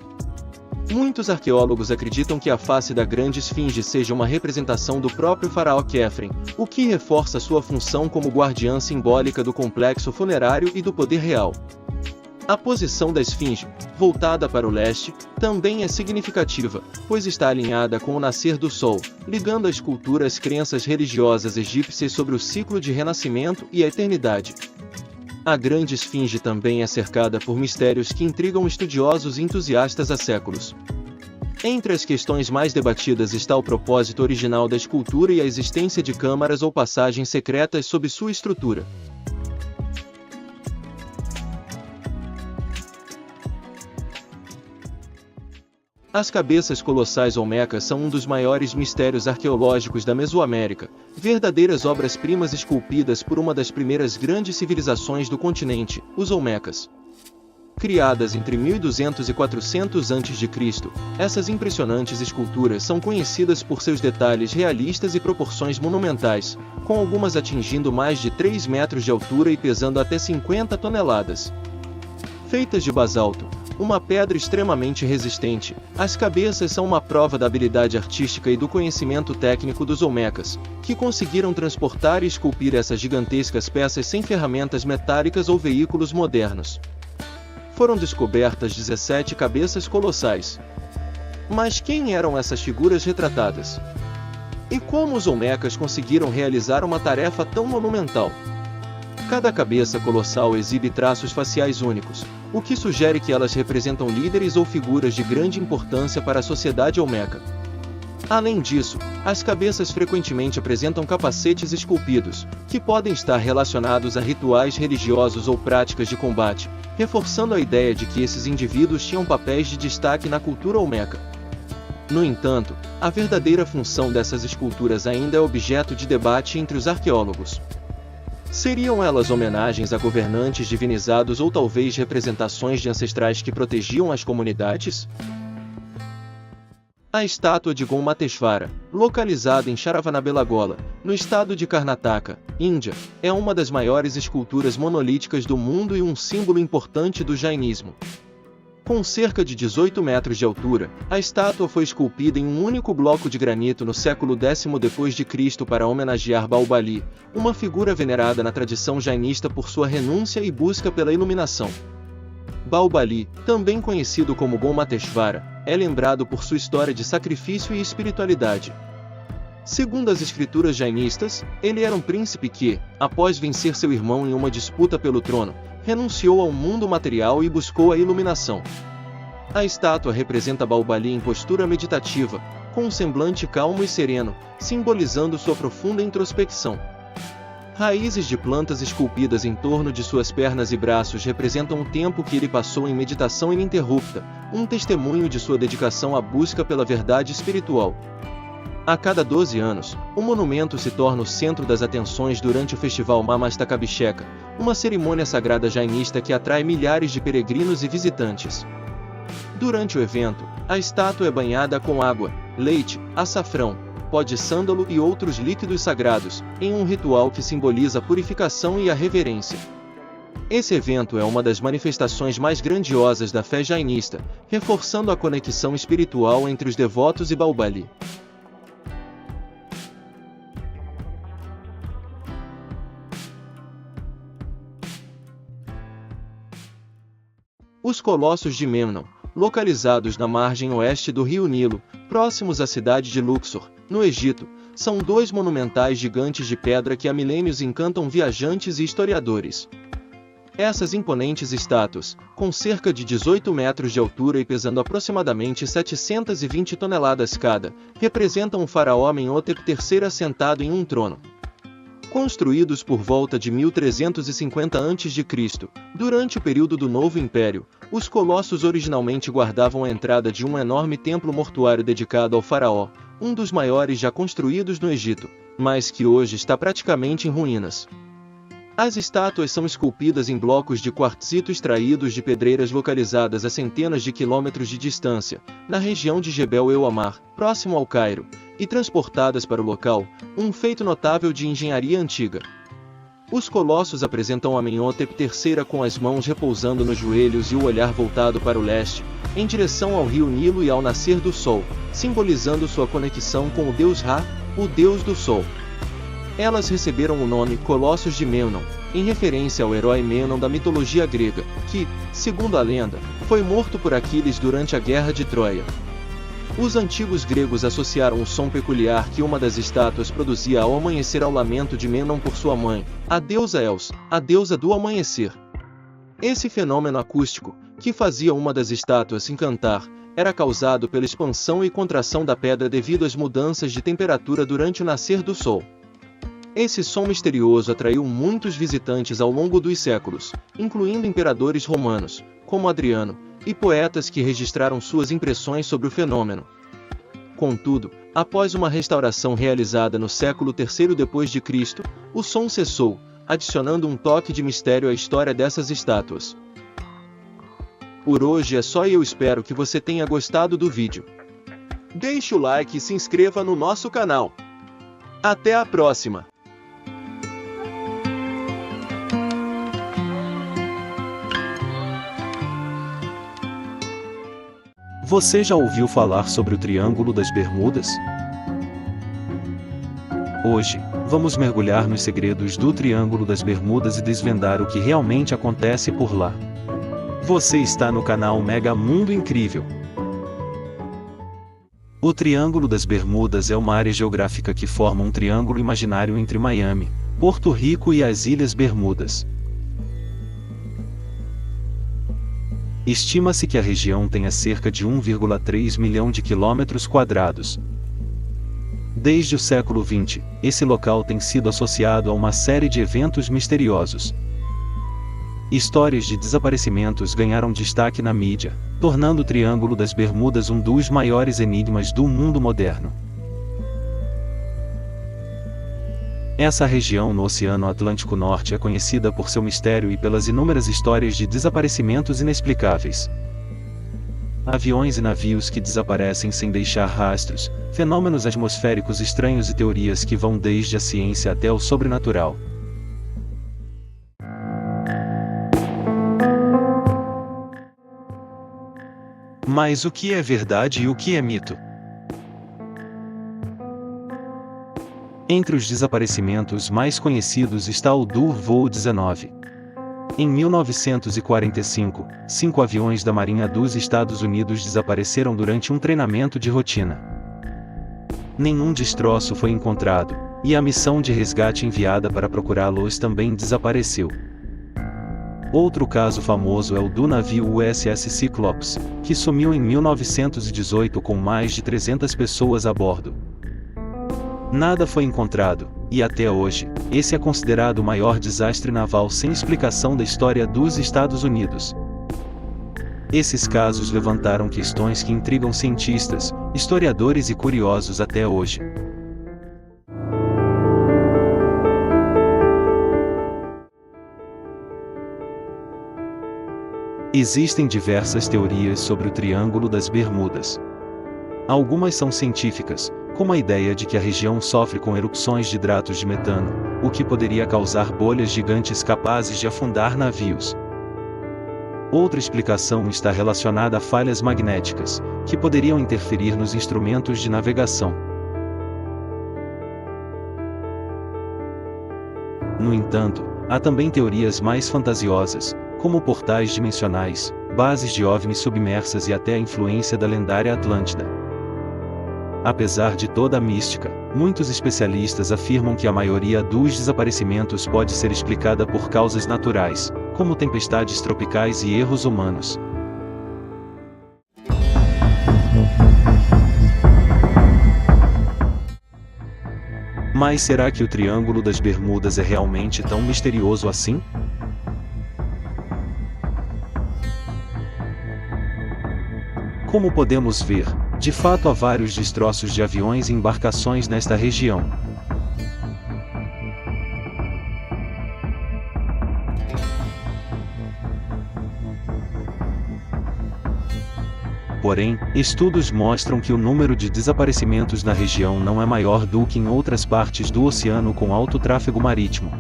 Muitos arqueólogos acreditam que a face da grande esfinge seja uma representação do próprio faraó Khefren, o que reforça sua função como guardiã simbólica do complexo funerário e do poder real. A posição da esfinge, voltada para o leste, também é significativa, pois está alinhada com o nascer do sol, ligando a escultura às crenças religiosas egípcias sobre o ciclo de renascimento e a eternidade. A grande esfinge também é cercada por mistérios que intrigam estudiosos e entusiastas há séculos. Entre as questões mais debatidas está o propósito original da escultura e a existência de câmaras ou passagens secretas sob sua estrutura. As cabeças colossais olmecas são um dos maiores mistérios arqueológicos da Mesoamérica, verdadeiras obras-primas esculpidas por uma das primeiras grandes civilizações do continente, os olmecas. Criadas entre 1200 e 400 a.C., essas impressionantes esculturas são conhecidas por seus detalhes realistas e proporções monumentais, com algumas atingindo mais de 3 metros de altura e pesando até 50 toneladas. Feitas de basalto, uma pedra extremamente resistente, as cabeças são uma prova da habilidade artística e do conhecimento técnico dos olmecas, que conseguiram transportar e esculpir essas gigantescas peças sem ferramentas metálicas ou veículos modernos. Foram descobertas 17 cabeças colossais. Mas quem eram essas figuras retratadas? E como os olmecas conseguiram realizar uma tarefa tão monumental? Cada cabeça colossal exibe traços faciais únicos, o que sugere que elas representam líderes ou figuras de grande importância para a sociedade olmeca. Além disso, as cabeças frequentemente apresentam capacetes esculpidos, que podem estar relacionados a rituais religiosos ou práticas de combate, reforçando a ideia de que esses indivíduos tinham papéis de destaque na cultura olmeca. No entanto, a verdadeira função dessas esculturas ainda é objeto de debate entre os arqueólogos. Seriam elas homenagens a governantes divinizados ou talvez representações de ancestrais que protegiam as comunidades? A estátua de Gomatesvara, localizada em Sharavanabelagola, no estado de Karnataka, Índia, é uma das maiores esculturas monolíticas do mundo e um símbolo importante do jainismo. Com cerca de 18 metros de altura, a estátua foi esculpida em um único bloco de granito no século X d.C. para homenagear Bahubali, uma figura venerada na tradição jainista por sua renúncia e busca pela iluminação. Bahubali, também conhecido como Gomatesvara, é lembrado por sua história de sacrifício e espiritualidade. Segundo as escrituras jainistas, ele era um príncipe que, após vencer seu irmão em uma disputa pelo trono, renunciou ao mundo material e buscou a iluminação. A estátua representa Bahubali em postura meditativa, com um semblante calmo e sereno, simbolizando sua profunda introspecção. Raízes de plantas esculpidas em torno de suas pernas e braços representam o tempo que ele passou em meditação ininterrupta, um testemunho de sua dedicação à busca pela verdade espiritual. A cada 12 anos, o monumento se torna o centro das atenções durante o festival Mamastakabhisheka, uma cerimônia sagrada jainista que atrai milhares de peregrinos e visitantes. Durante o evento, a estátua é banhada com água, leite, açafrão, pó de sândalo e outros líquidos sagrados, em um ritual que simboliza a purificação e a reverência. Esse evento é uma das manifestações mais grandiosas da fé jainista, reforçando a conexão espiritual entre os devotos e Bahubali. Os Colossos de Memnon, localizados na margem oeste do rio Nilo, próximos à cidade de Luxor, no Egito, são dois monumentais gigantes de pedra que há milênios encantam viajantes e historiadores. Essas imponentes estátuas, com cerca de 18 metros de altura e pesando aproximadamente 720 toneladas cada, representam o faraó Amenhotep III assentado em um trono. Construídos por volta de 1350 a.C., durante o período do Novo Império, os colossos originalmente guardavam a entrada de um enorme templo mortuário dedicado ao faraó, um dos maiores já construídos no Egito, mas que hoje está praticamente em ruínas. As estátuas são esculpidas em blocos de quartzito extraídos de pedreiras localizadas a centenas de quilômetros de distância, na região de Jebel El Amar, próximo ao Cairo, e transportadas para o local, um feito notável de engenharia antiga. Os colossos apresentam Amenhotep III com as mãos repousando nos joelhos e o olhar voltado para o leste, em direção ao rio Nilo e ao nascer do sol, simbolizando sua conexão com o deus Ra, o deus do sol. Elas receberam o nome Colossos de Memnon, em referência ao herói Memnon da mitologia grega, que, segundo a lenda, foi morto por Aquiles durante a Guerra de Troia. Os antigos gregos associaram o som peculiar que uma das estátuas produzia ao amanhecer ao lamento de Memnon por sua mãe, a deusa Els, a deusa do amanhecer. Esse fenômeno acústico, que fazia uma das estátuas se encantar, era causado pela expansão e contração da pedra devido às mudanças de temperatura durante o nascer do sol. Esse som misterioso atraiu muitos visitantes ao longo dos séculos, incluindo imperadores romanos, como Adriano, e poetas que registraram suas impressões sobre o fenômeno. Contudo, após uma restauração realizada no século III d.C., o som cessou, adicionando um toque de mistério à história dessas estátuas. Por hoje é só e eu espero que você tenha gostado do vídeo. Deixe o like e se inscreva no nosso canal. Até a próxima! Você já ouviu falar sobre o Triângulo das Bermudas? Hoje, vamos mergulhar nos segredos do Triângulo das Bermudas e desvendar o que realmente acontece por lá. Você está no canal Mega Mundo Incrível. O Triângulo das Bermudas é uma área geográfica que forma um triângulo imaginário entre Miami, Porto Rico e as Ilhas Bermudas. Estima-se que a região tenha cerca de 1,3 milhão de quilômetros quadrados. Desde o século XX, esse local tem sido associado a uma série de eventos misteriosos. Histórias de desaparecimentos ganharam destaque na mídia, tornando o Triângulo das Bermudas um dos maiores enigmas do mundo moderno. Essa região no Oceano Atlântico Norte é conhecida por seu mistério e pelas inúmeras histórias de desaparecimentos inexplicáveis. Aviões e navios que desaparecem sem deixar rastros, fenômenos atmosféricos estranhos e teorias que vão desde a ciência até o sobrenatural. Mas o que é verdade e o que é mito? Entre os desaparecimentos mais conhecidos está o do voo 19. Em 1945, 5 aviões da Marinha dos Estados Unidos desapareceram durante um treinamento de rotina. Nenhum destroço foi encontrado, e a missão de resgate enviada para procurá-los também desapareceu. Outro caso famoso é o do navio USS Cyclops, que sumiu em 1918 com mais de 300 pessoas a bordo. Nada foi encontrado, e até hoje, esse é considerado o maior desastre naval sem explicação da história dos Estados Unidos. Esses casos levantaram questões que intrigam cientistas, historiadores e curiosos até hoje. Existem diversas teorias sobre o Triângulo das Bermudas. Algumas são científicas, como a ideia de que a região sofre com erupções de hidratos de metano, o que poderia causar bolhas gigantes capazes de afundar navios. Outra explicação está relacionada a falhas magnéticas, que poderiam interferir nos instrumentos de navegação. No entanto, há também teorias mais fantasiosas, como portais dimensionais, bases de OVNIs submersas e até a influência da lendária Atlântida. Apesar de toda a mística, muitos especialistas afirmam que a maioria dos desaparecimentos pode ser explicada por causas naturais, como tempestades tropicais e erros humanos. Mas será que o Triângulo das Bermudas é realmente tão misterioso assim? Como podemos ver, de fato há vários destroços de aviões e embarcações nesta região. Porém, estudos mostram que o número de desaparecimentos na região não é maior do que em outras partes do oceano com alto tráfego marítimo.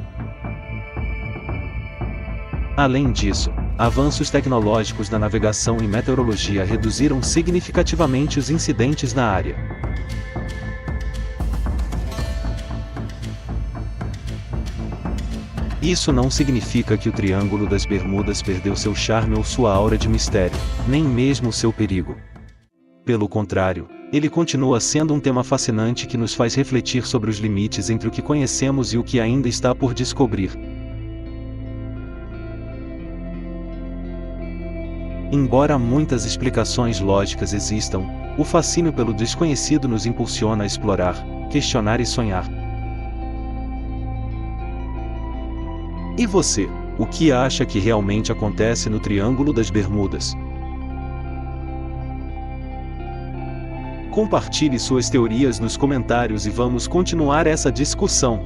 Além disso, avanços tecnológicos na navegação e meteorologia reduziram significativamente os incidentes na área. Isso não significa que o Triângulo das Bermudas perdeu seu charme ou sua aura de mistério, nem mesmo seu perigo. Pelo contrário, ele continua sendo um tema fascinante que nos faz refletir sobre os limites entre o que conhecemos e o que ainda está por descobrir. Embora muitas explicações lógicas existam, o fascínio pelo desconhecido nos impulsiona a explorar, questionar e sonhar. E você, o que acha que realmente acontece no Triângulo das Bermudas? Compartilhe suas teorias nos comentários e vamos continuar essa discussão.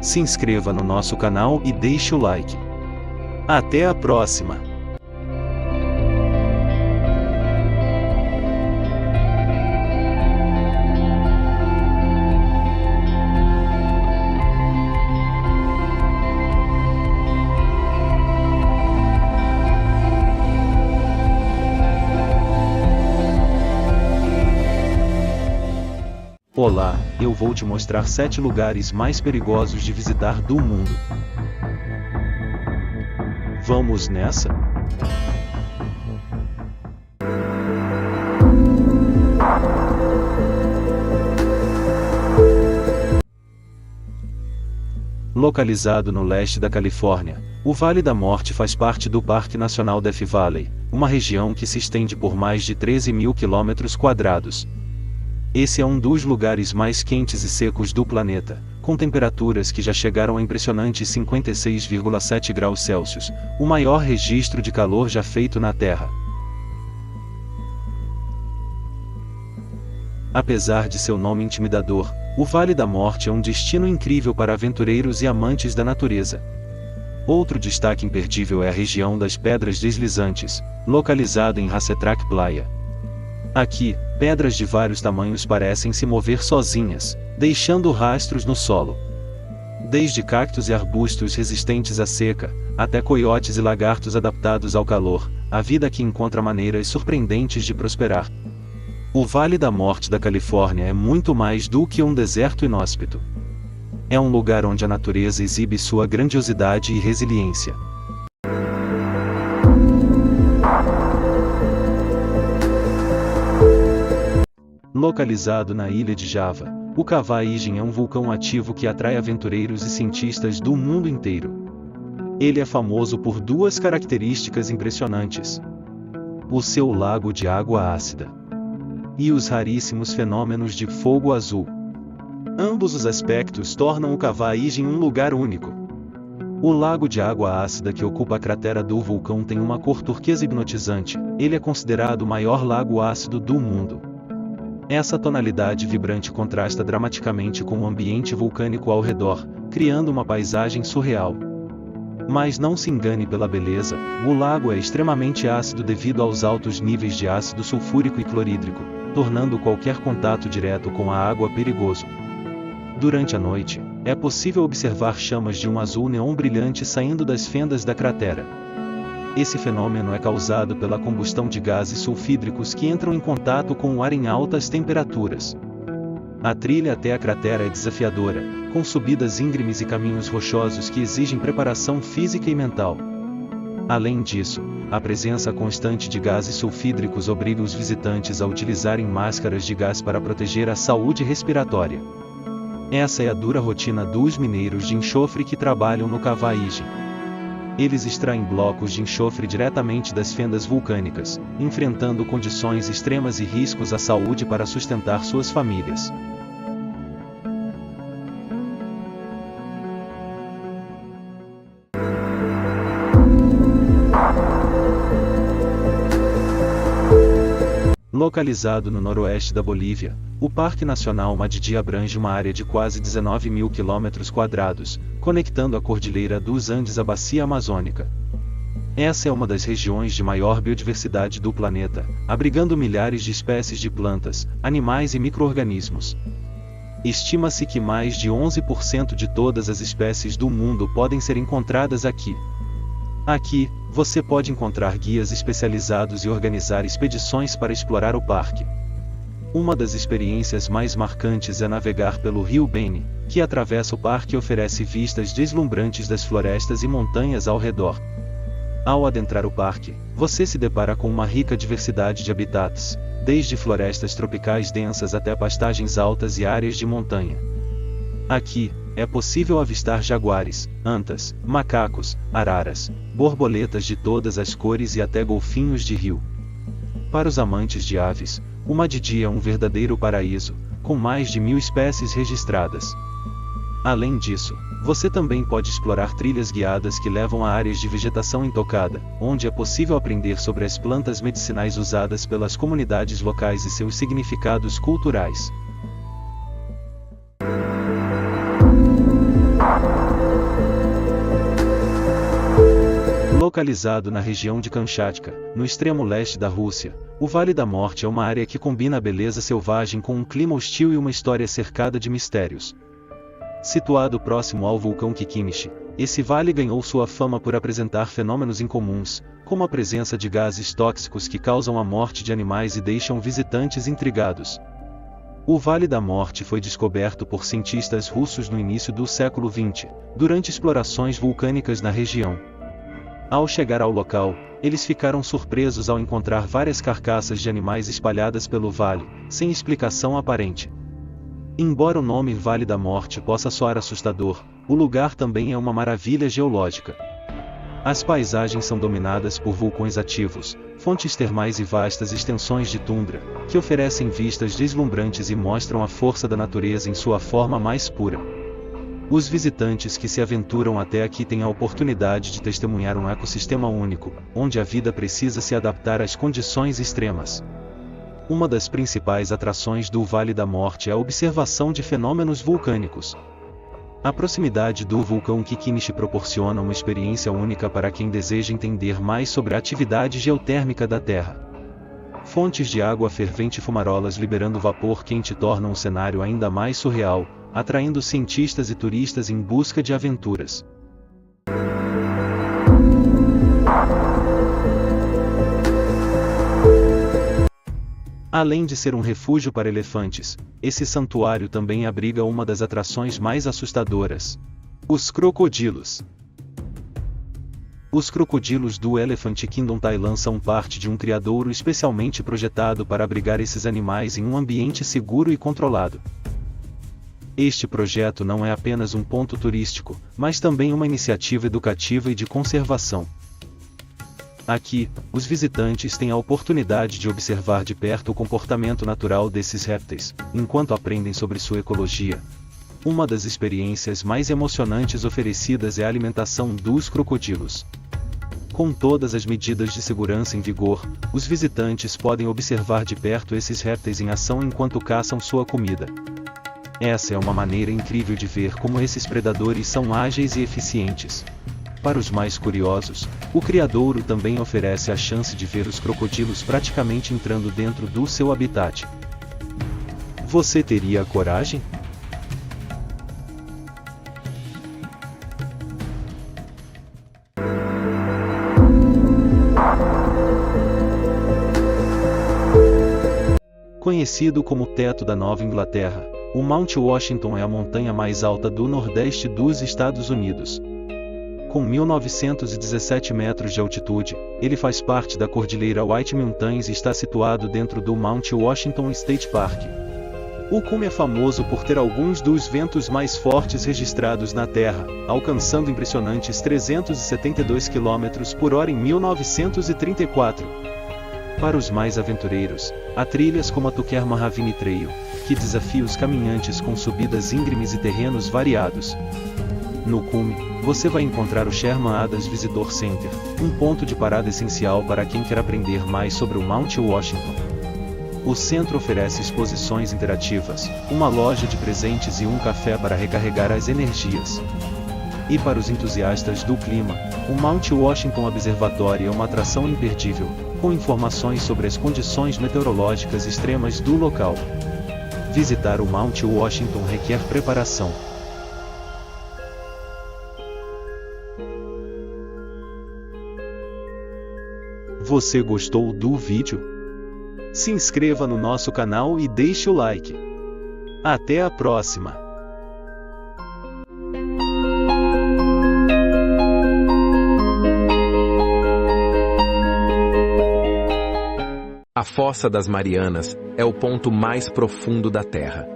Se inscreva no nosso canal e deixe o like. Até a próxima! Olá, eu vou te mostrar 7 lugares mais perigosos de visitar do mundo. Vamos nessa? Localizado no leste da Califórnia, o Vale da Morte faz parte do Parque Nacional Death Valley, uma região que se estende por mais de 13.000 km². Esse é um dos lugares mais quentes e secos do planeta, com temperaturas que já chegaram a impressionantes 56,7 graus Celsius, o maior registro de calor já feito na Terra. Apesar de seu nome intimidador, o Vale da Morte é um destino incrível para aventureiros e amantes da natureza. Outro destaque imperdível é a região das Pedras Deslizantes, localizada em Hasseltrack Playa. Aqui, pedras de vários tamanhos parecem se mover sozinhas, deixando rastros no solo. Desde cactos e arbustos resistentes à seca, até coiotes e lagartos adaptados ao calor, a vida aqui encontra maneiras surpreendentes de prosperar. O Vale da Morte da Califórnia é muito mais do que um deserto inóspito. É um lugar onde a natureza exibe sua grandiosidade e resiliência. Localizado na ilha de Java, o Kava Ijen é um vulcão ativo que atrai aventureiros e cientistas do mundo inteiro. Ele é famoso por duas características impressionantes: o seu lago de água ácida e os raríssimos fenômenos de fogo azul. Ambos os aspectos tornam o Kava Ijen um lugar único. O lago de água ácida que ocupa a cratera do vulcão tem uma cor turquesa hipnotizante. Ele é considerado o maior lago ácido do mundo. Essa tonalidade vibrante contrasta dramaticamente com o ambiente vulcânico ao redor, criando uma paisagem surreal. Mas não se engane pela beleza, o lago é extremamente ácido devido aos altos níveis de ácido sulfúrico e clorídrico, tornando qualquer contato direto com a água perigoso. Durante a noite, é possível observar chamas de um azul neon brilhante saindo das fendas da cratera. Esse fenômeno é causado pela combustão de gases sulfídricos que entram em contato com o ar em altas temperaturas. A trilha até a cratera é desafiadora, com subidas íngremes e caminhos rochosos que exigem preparação física e mental. Além disso, a presença constante de gases sulfídricos obriga os visitantes a utilizarem máscaras de gás para proteger a saúde respiratória. Essa é a dura rotina dos mineiros de enxofre que trabalham no Kava Ijen. Eles extraem blocos de enxofre diretamente das fendas vulcânicas, enfrentando condições extremas e riscos à saúde para sustentar suas famílias. Localizado no noroeste da Bolívia, o Parque Nacional Madidi abrange uma área de quase 19.000 km², conectando a Cordilheira dos Andes à Bacia Amazônica. Essa é uma das regiões de maior biodiversidade do planeta, abrigando milhares de espécies de plantas, animais e micro-organismos. Estima-se que mais de 11% de todas as espécies do mundo podem ser encontradas aqui. Aqui, você pode encontrar guias especializados e organizar expedições para explorar o parque. Uma das experiências mais marcantes é navegar pelo rio Beni, que atravessa o parque e oferece vistas deslumbrantes das florestas e montanhas ao redor. Ao adentrar o parque, você se depara com uma rica diversidade de habitats, desde florestas tropicais densas até pastagens altas e áreas de montanha. Aqui, é possível avistar jaguares, antas, macacos, araras, borboletas de todas as cores e até golfinhos de rio. Para os amantes de aves, o Madidi é um verdadeiro paraíso, com mais de 1.000 espécies registradas. Além disso, você também pode explorar trilhas guiadas que levam a áreas de vegetação intocada, onde é possível aprender sobre as plantas medicinais usadas pelas comunidades locais e seus significados culturais. Localizado na região de Kamchatka, no extremo leste da Rússia, o Vale da Morte é uma área que combina a beleza selvagem com um clima hostil e uma história cercada de mistérios. Situado próximo ao vulcão Kikimishi, esse vale ganhou sua fama por apresentar fenômenos incomuns, como a presença de gases tóxicos que causam a morte de animais e deixam visitantes intrigados. O Vale da Morte foi descoberto por cientistas russos no início do século XX, durante explorações vulcânicas na região. Ao chegar ao local, eles ficaram surpresos ao encontrar várias carcaças de animais espalhadas pelo vale, sem explicação aparente. Embora o nome Vale da Morte possa soar assustador, o lugar também é uma maravilha geológica. As paisagens são dominadas por vulcões ativos, fontes termais e vastas extensões de tundra, que oferecem vistas deslumbrantes e mostram a força da natureza em sua forma mais pura. Os visitantes que se aventuram até aqui têm a oportunidade de testemunhar um ecossistema único, onde a vida precisa se adaptar às condições extremas. Uma das principais atrações do Vale da Morte é a observação de fenômenos vulcânicos. A proximidade do vulcão Kikimishi proporciona uma experiência única para quem deseja entender mais sobre a atividade geotérmica da Terra. Fontes de água fervente e fumarolas liberando vapor quente tornam o cenário ainda mais surreal, atraindo cientistas e turistas em busca de aventuras. Além de ser um refúgio para elefantes, esse santuário também abriga uma das atrações mais assustadoras: os crocodilos. Os crocodilos do Elephant Kingdom Thailand são parte de um criadouro especialmente projetado para abrigar esses animais em um ambiente seguro e controlado. Este projeto não é apenas um ponto turístico, mas também uma iniciativa educativa e de conservação. Aqui, os visitantes têm a oportunidade de observar de perto o comportamento natural desses répteis, enquanto aprendem sobre sua ecologia. Uma das experiências mais emocionantes oferecidas é a alimentação dos crocodilos. Com todas as medidas de segurança em vigor, os visitantes podem observar de perto esses répteis em ação enquanto caçam sua comida. Essa é uma maneira incrível de ver como esses predadores são ágeis e eficientes. Para os mais curiosos, o criadouro também oferece a chance de ver os crocodilos praticamente entrando dentro do seu habitat. Você teria coragem? Conhecido como Teto da Nova Inglaterra, o Mount Washington é a montanha mais alta do Nordeste dos Estados Unidos. Com 1.917 metros de altitude, ele faz parte da Cordilheira White Mountains e está situado dentro do Mount Washington State Park. O cume é famoso por ter alguns dos ventos mais fortes registrados na Terra, alcançando impressionantes 372 km/h em 1934. Para os mais aventureiros, há trilhas como a Tukerma Ravine Trail, que desafia os caminhantes com subidas íngremes e terrenos variados. No cume, você vai encontrar o Sherman Adams Visitor Center, um ponto de parada essencial para quem quer aprender mais sobre o Mount Washington. O centro oferece exposições interativas, uma loja de presentes e um café para recarregar as energias. E para os entusiastas do clima, o Mount Washington Observatory é uma atração imperdível, com informações sobre as condições meteorológicas extremas do local. Visitar o Mount Washington requer preparação. Você gostou do vídeo? Se inscreva no nosso canal e deixe o like. Até a próxima! A Fossa das Marianas é o ponto mais profundo da Terra.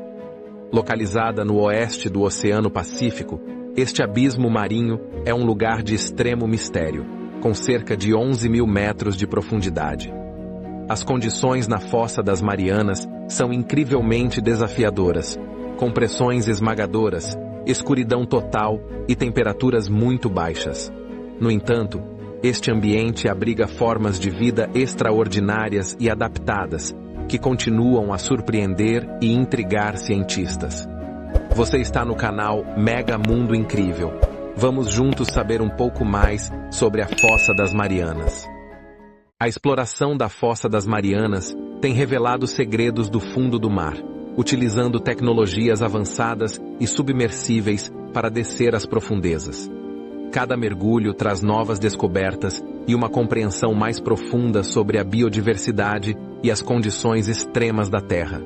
Localizada no oeste do Oceano Pacífico, este abismo marinho é um lugar de extremo mistério, com cerca de 11.000 metros de profundidade. As condições na Fossa das Marianas são incrivelmente desafiadoras, com pressões esmagadoras, escuridão total e temperaturas muito baixas. No entanto, este ambiente abriga formas de vida extraordinárias e adaptadas, que continuam a surpreender e intrigar cientistas. Você está no canal Mega Mundo Incrível. Vamos juntos saber um pouco mais sobre a Fossa das Marianas. A exploração da Fossa das Marianas tem revelado segredos do fundo do mar, utilizando tecnologias avançadas e submersíveis para descer às profundezas. Cada mergulho traz novas descobertas e uma compreensão mais profunda sobre a biodiversidade e as condições extremas da Terra.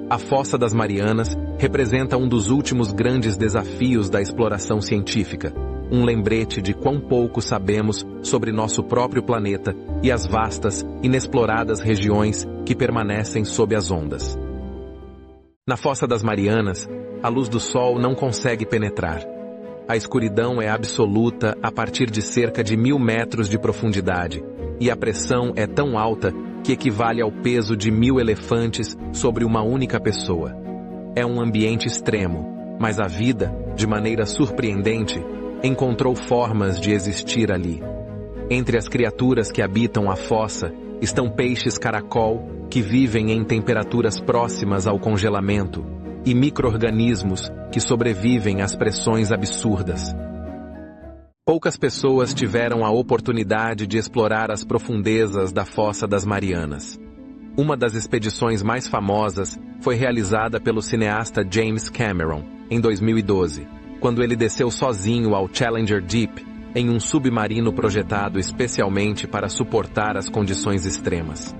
A Fossa das Marianas representa um dos últimos grandes desafios da exploração científica, um lembrete de quão pouco sabemos sobre nosso próprio planeta e as vastas, inexploradas regiões que permanecem sob as ondas. Na Fossa das Marianas, a luz do Sol não consegue penetrar. A escuridão é absoluta a partir de cerca de 1.000 metros de profundidade, e a pressão é tão alta que equivale ao peso de 1.000 elefantes sobre uma única pessoa. É um ambiente extremo, mas a vida, de maneira surpreendente, encontrou formas de existir ali. Entre as criaturas que habitam a fossa estão peixes caracol que vivem em temperaturas próximas ao congelamento e micro-organismos que sobrevivem às pressões absurdas. Poucas pessoas tiveram a oportunidade de explorar as profundezas da Fossa das Marianas. Uma das expedições mais famosas foi realizada pelo cineasta James Cameron, em 2012, quando ele desceu sozinho ao Challenger Deep, em um submarino projetado especialmente para suportar as condições extremas.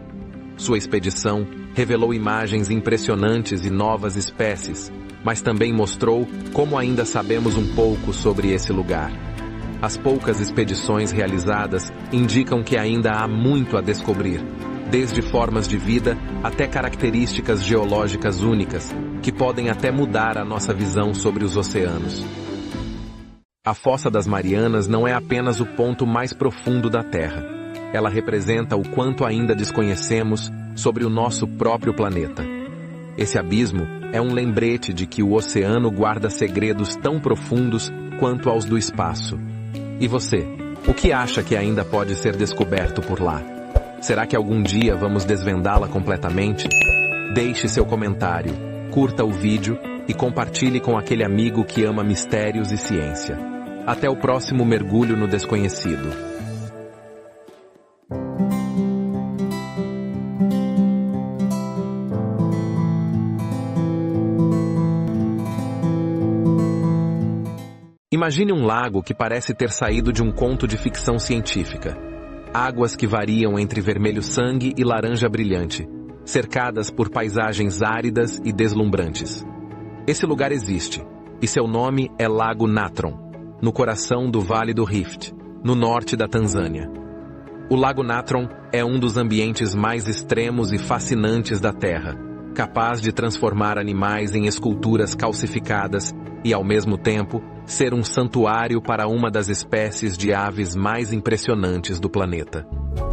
Sua expedição revelou imagens impressionantes e novas espécies, mas também mostrou como ainda sabemos um pouco sobre esse lugar. As poucas expedições realizadas indicam que ainda há muito a descobrir, desde formas de vida até características geológicas únicas, que podem até mudar a nossa visão sobre os oceanos. A Fossa das Marianas não é apenas o ponto mais profundo da Terra. Ela representa o quanto ainda desconhecemos sobre o nosso próprio planeta. Esse abismo é um lembrete de que o oceano guarda segredos tão profundos quanto aos do espaço. E você, o que acha que ainda pode ser descoberto por lá? Será que algum dia vamos desvendá-la completamente? Deixe seu comentário, curta o vídeo e compartilhe com aquele amigo que ama mistérios e ciência. Até o próximo mergulho no desconhecido. Imagine um lago que parece ter saído de um conto de ficção científica. Águas que variam entre vermelho sangue e laranja brilhante, cercadas por paisagens áridas e deslumbrantes. Esse lugar existe, e seu nome é Lago Natron, no coração do Vale do Rift, no norte da Tanzânia. O Lago Natron é um dos ambientes mais extremos e fascinantes da Terra, capaz de transformar animais em esculturas calcificadas e, ao mesmo tempo, ser um santuário para uma das espécies de aves mais impressionantes do planeta.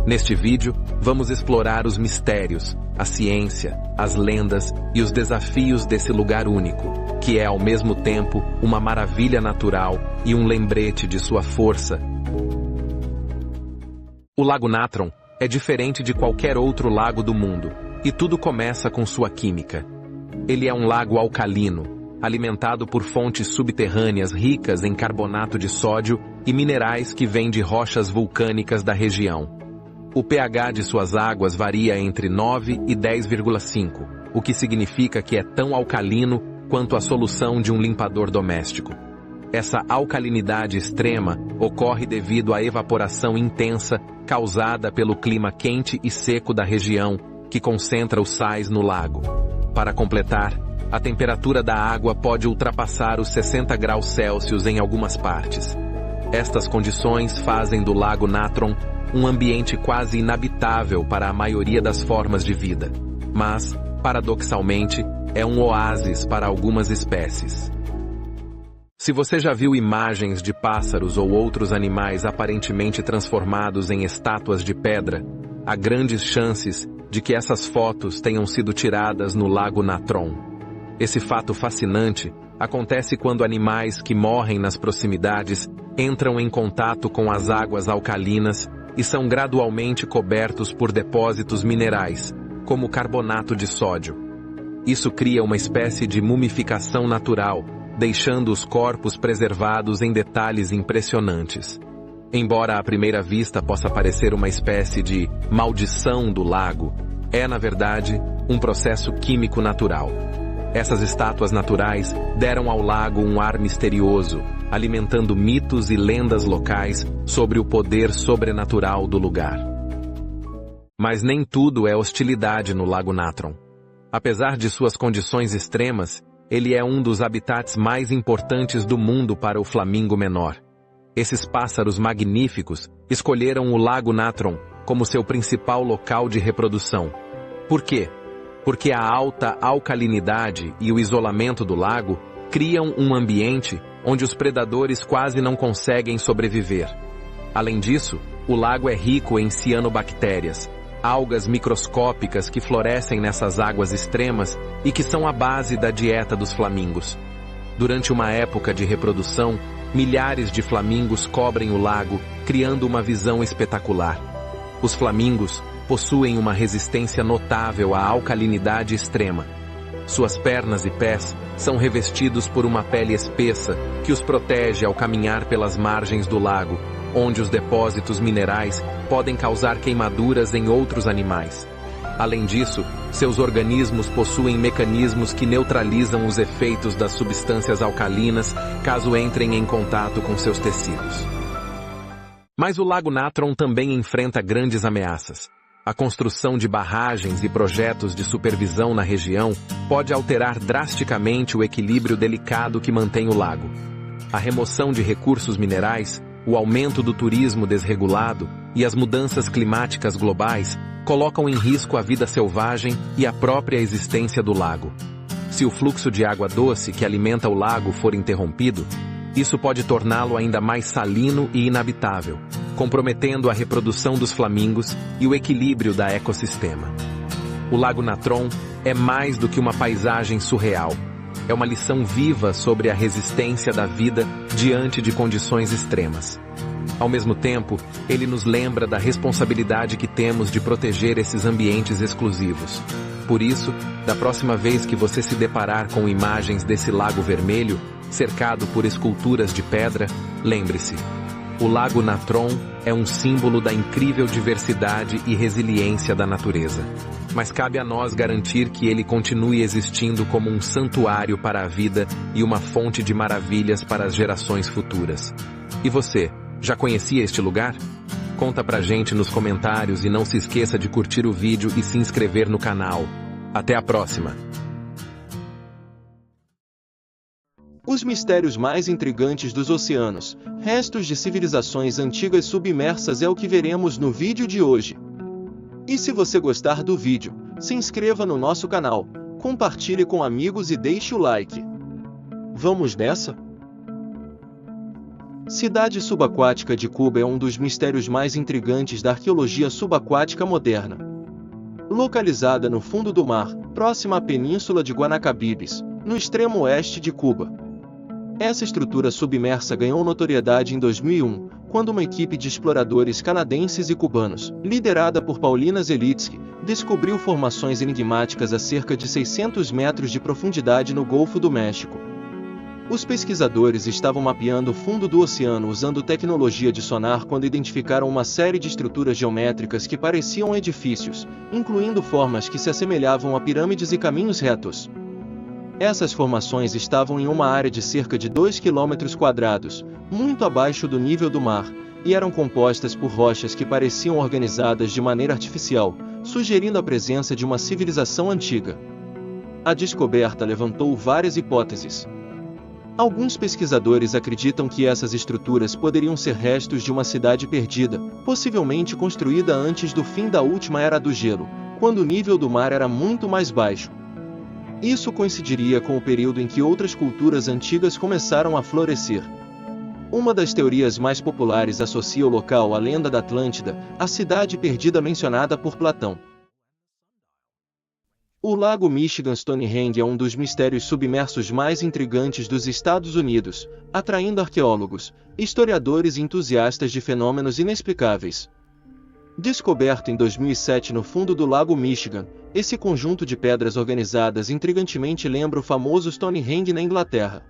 Neste vídeo, vamos explorar os mistérios, a ciência, as lendas e os desafios desse lugar único, que é ao mesmo tempo uma maravilha natural e um lembrete de sua força. O Lago Natron é diferente de qualquer outro lago do mundo E tudo começa com sua química. Ele é um lago alcalino, alimentado por fontes subterrâneas ricas em carbonato de sódio e minerais que vêm de rochas vulcânicas da região. O pH de suas águas varia entre 9 e 10,5, o que significa que é tão alcalino quanto a solução de um limpador doméstico. Essa alcalinidade extrema ocorre devido à evaporação intensa causada pelo clima quente e seco da região, que concentra os sais no lago. Para completar, a temperatura da água pode ultrapassar os 60 graus Celsius em algumas partes. Estas condições fazem do Lago Natron um ambiente quase inabitável para a maioria das formas de vida. Mas, paradoxalmente, é um oásis para algumas espécies. Se você já viu imagens de pássaros ou outros animais aparentemente transformados em estátuas de pedra, há grandes chances de que essas fotos tenham sido tiradas no Lago Natron. Esse fato fascinante acontece quando animais que morrem nas proximidades entram em contato com as águas alcalinas e são gradualmente cobertos por depósitos minerais, como carbonato de sódio. Isso cria uma espécie de mumificação natural, deixando os corpos preservados em detalhes impressionantes. Embora à primeira vista possa parecer uma espécie de maldição do lago, é, na verdade, um processo químico natural. Essas estátuas naturais deram ao lago um ar misterioso, alimentando mitos e lendas locais sobre o poder sobrenatural do lugar. Mas nem tudo é hostilidade no Lago Natron. Apesar de suas condições extremas, ele é um dos habitats mais importantes do mundo para o flamingo menor. Esses pássaros magníficos escolheram o Lago Natron como seu principal local de reprodução. Por quê? Porque a alta alcalinidade e o isolamento do lago criam um ambiente onde os predadores quase não conseguem sobreviver. Além disso, o lago é rico em cianobactérias, algas microscópicas que florescem nessas águas extremas e que são a base da dieta dos flamingos. Durante uma época de reprodução, milhares de flamingos cobrem o lago, criando uma visão espetacular. Os flamingos possuem uma resistência notável à alcalinidade extrema. Suas pernas e pés são revestidos por uma pele espessa que os protege ao caminhar pelas margens do lago, onde os depósitos minerais podem causar queimaduras em outros animais. Além disso, seus organismos possuem mecanismos que neutralizam os efeitos das substâncias alcalinas caso entrem em contato com seus tecidos. Mas o Lago Natron também enfrenta grandes ameaças. A construção de barragens e projetos de supervisão na região pode alterar drasticamente o equilíbrio delicado que mantém o lago. A remoção de recursos minerais, o aumento do turismo desregulado e as mudanças climáticas globais colocam em risco a vida selvagem e a própria existência do lago. Se o fluxo de água doce que alimenta o lago for interrompido, isso pode torná-lo ainda mais salino e inabitável, comprometendo a reprodução dos flamingos e o equilíbrio da ecossistema. O Lago Natron é mais do que uma paisagem surreal. É uma lição viva sobre a resistência da vida diante de condições extremas. Ao mesmo tempo, ele nos lembra da responsabilidade que temos de proteger esses ambientes exclusivos. Por isso, da próxima vez que você se deparar com imagens desse lago vermelho, cercado por esculturas de pedra, lembre-se: o Lago Natron é um símbolo da incrível diversidade e resiliência da natureza. Mas cabe a nós garantir que ele continue existindo como um santuário para a vida e uma fonte de maravilhas para as gerações futuras. E você, já conhecia este lugar? Conta pra gente nos comentários e não se esqueça de curtir o vídeo e se inscrever no canal. Até a próxima! Os mistérios mais intrigantes dos oceanos, restos de civilizações antigas submersas é o que veremos no vídeo de hoje. E se você gostar do vídeo, se inscreva no nosso canal, compartilhe com amigos e deixe o like. Vamos nessa? Cidade subaquática de Cuba é um dos mistérios mais intrigantes da arqueologia subaquática moderna. Localizada no fundo do mar, próxima à península de Guanacabibes, no extremo oeste de Cuba. Essa estrutura submersa ganhou notoriedade em 2001, quando uma equipe de exploradores canadenses e cubanos, liderada por Paulina Zelitsky, descobriu formações enigmáticas a cerca de 600 metros de profundidade no Golfo do México. Os pesquisadores estavam mapeando o fundo do oceano usando tecnologia de sonar quando identificaram uma série de estruturas geométricas que pareciam edifícios, incluindo formas que se assemelhavam a pirâmides e caminhos retos. Essas formações estavam em uma área de cerca de 2 km², muito abaixo do nível do mar, e eram compostas por rochas que pareciam organizadas de maneira artificial, sugerindo a presença de uma civilização antiga. A descoberta levantou várias hipóteses. Alguns pesquisadores acreditam que essas estruturas poderiam ser restos de uma cidade perdida, possivelmente construída antes do fim da última era do gelo, quando o nível do mar era muito mais baixo. Isso coincidiria com o período em que outras culturas antigas começaram a florescer. Uma das teorias mais populares associa o local à lenda da Atlântida, a cidade perdida mencionada por Platão. O Lago Michigan Stonehenge é um dos mistérios submersos mais intrigantes dos Estados Unidos, atraindo arqueólogos, historiadores e entusiastas de fenômenos inexplicáveis. Descoberto em 2007 no fundo do Lago Michigan, esse conjunto de pedras organizadas intrigantemente lembra o famoso Stonehenge na Inglaterra.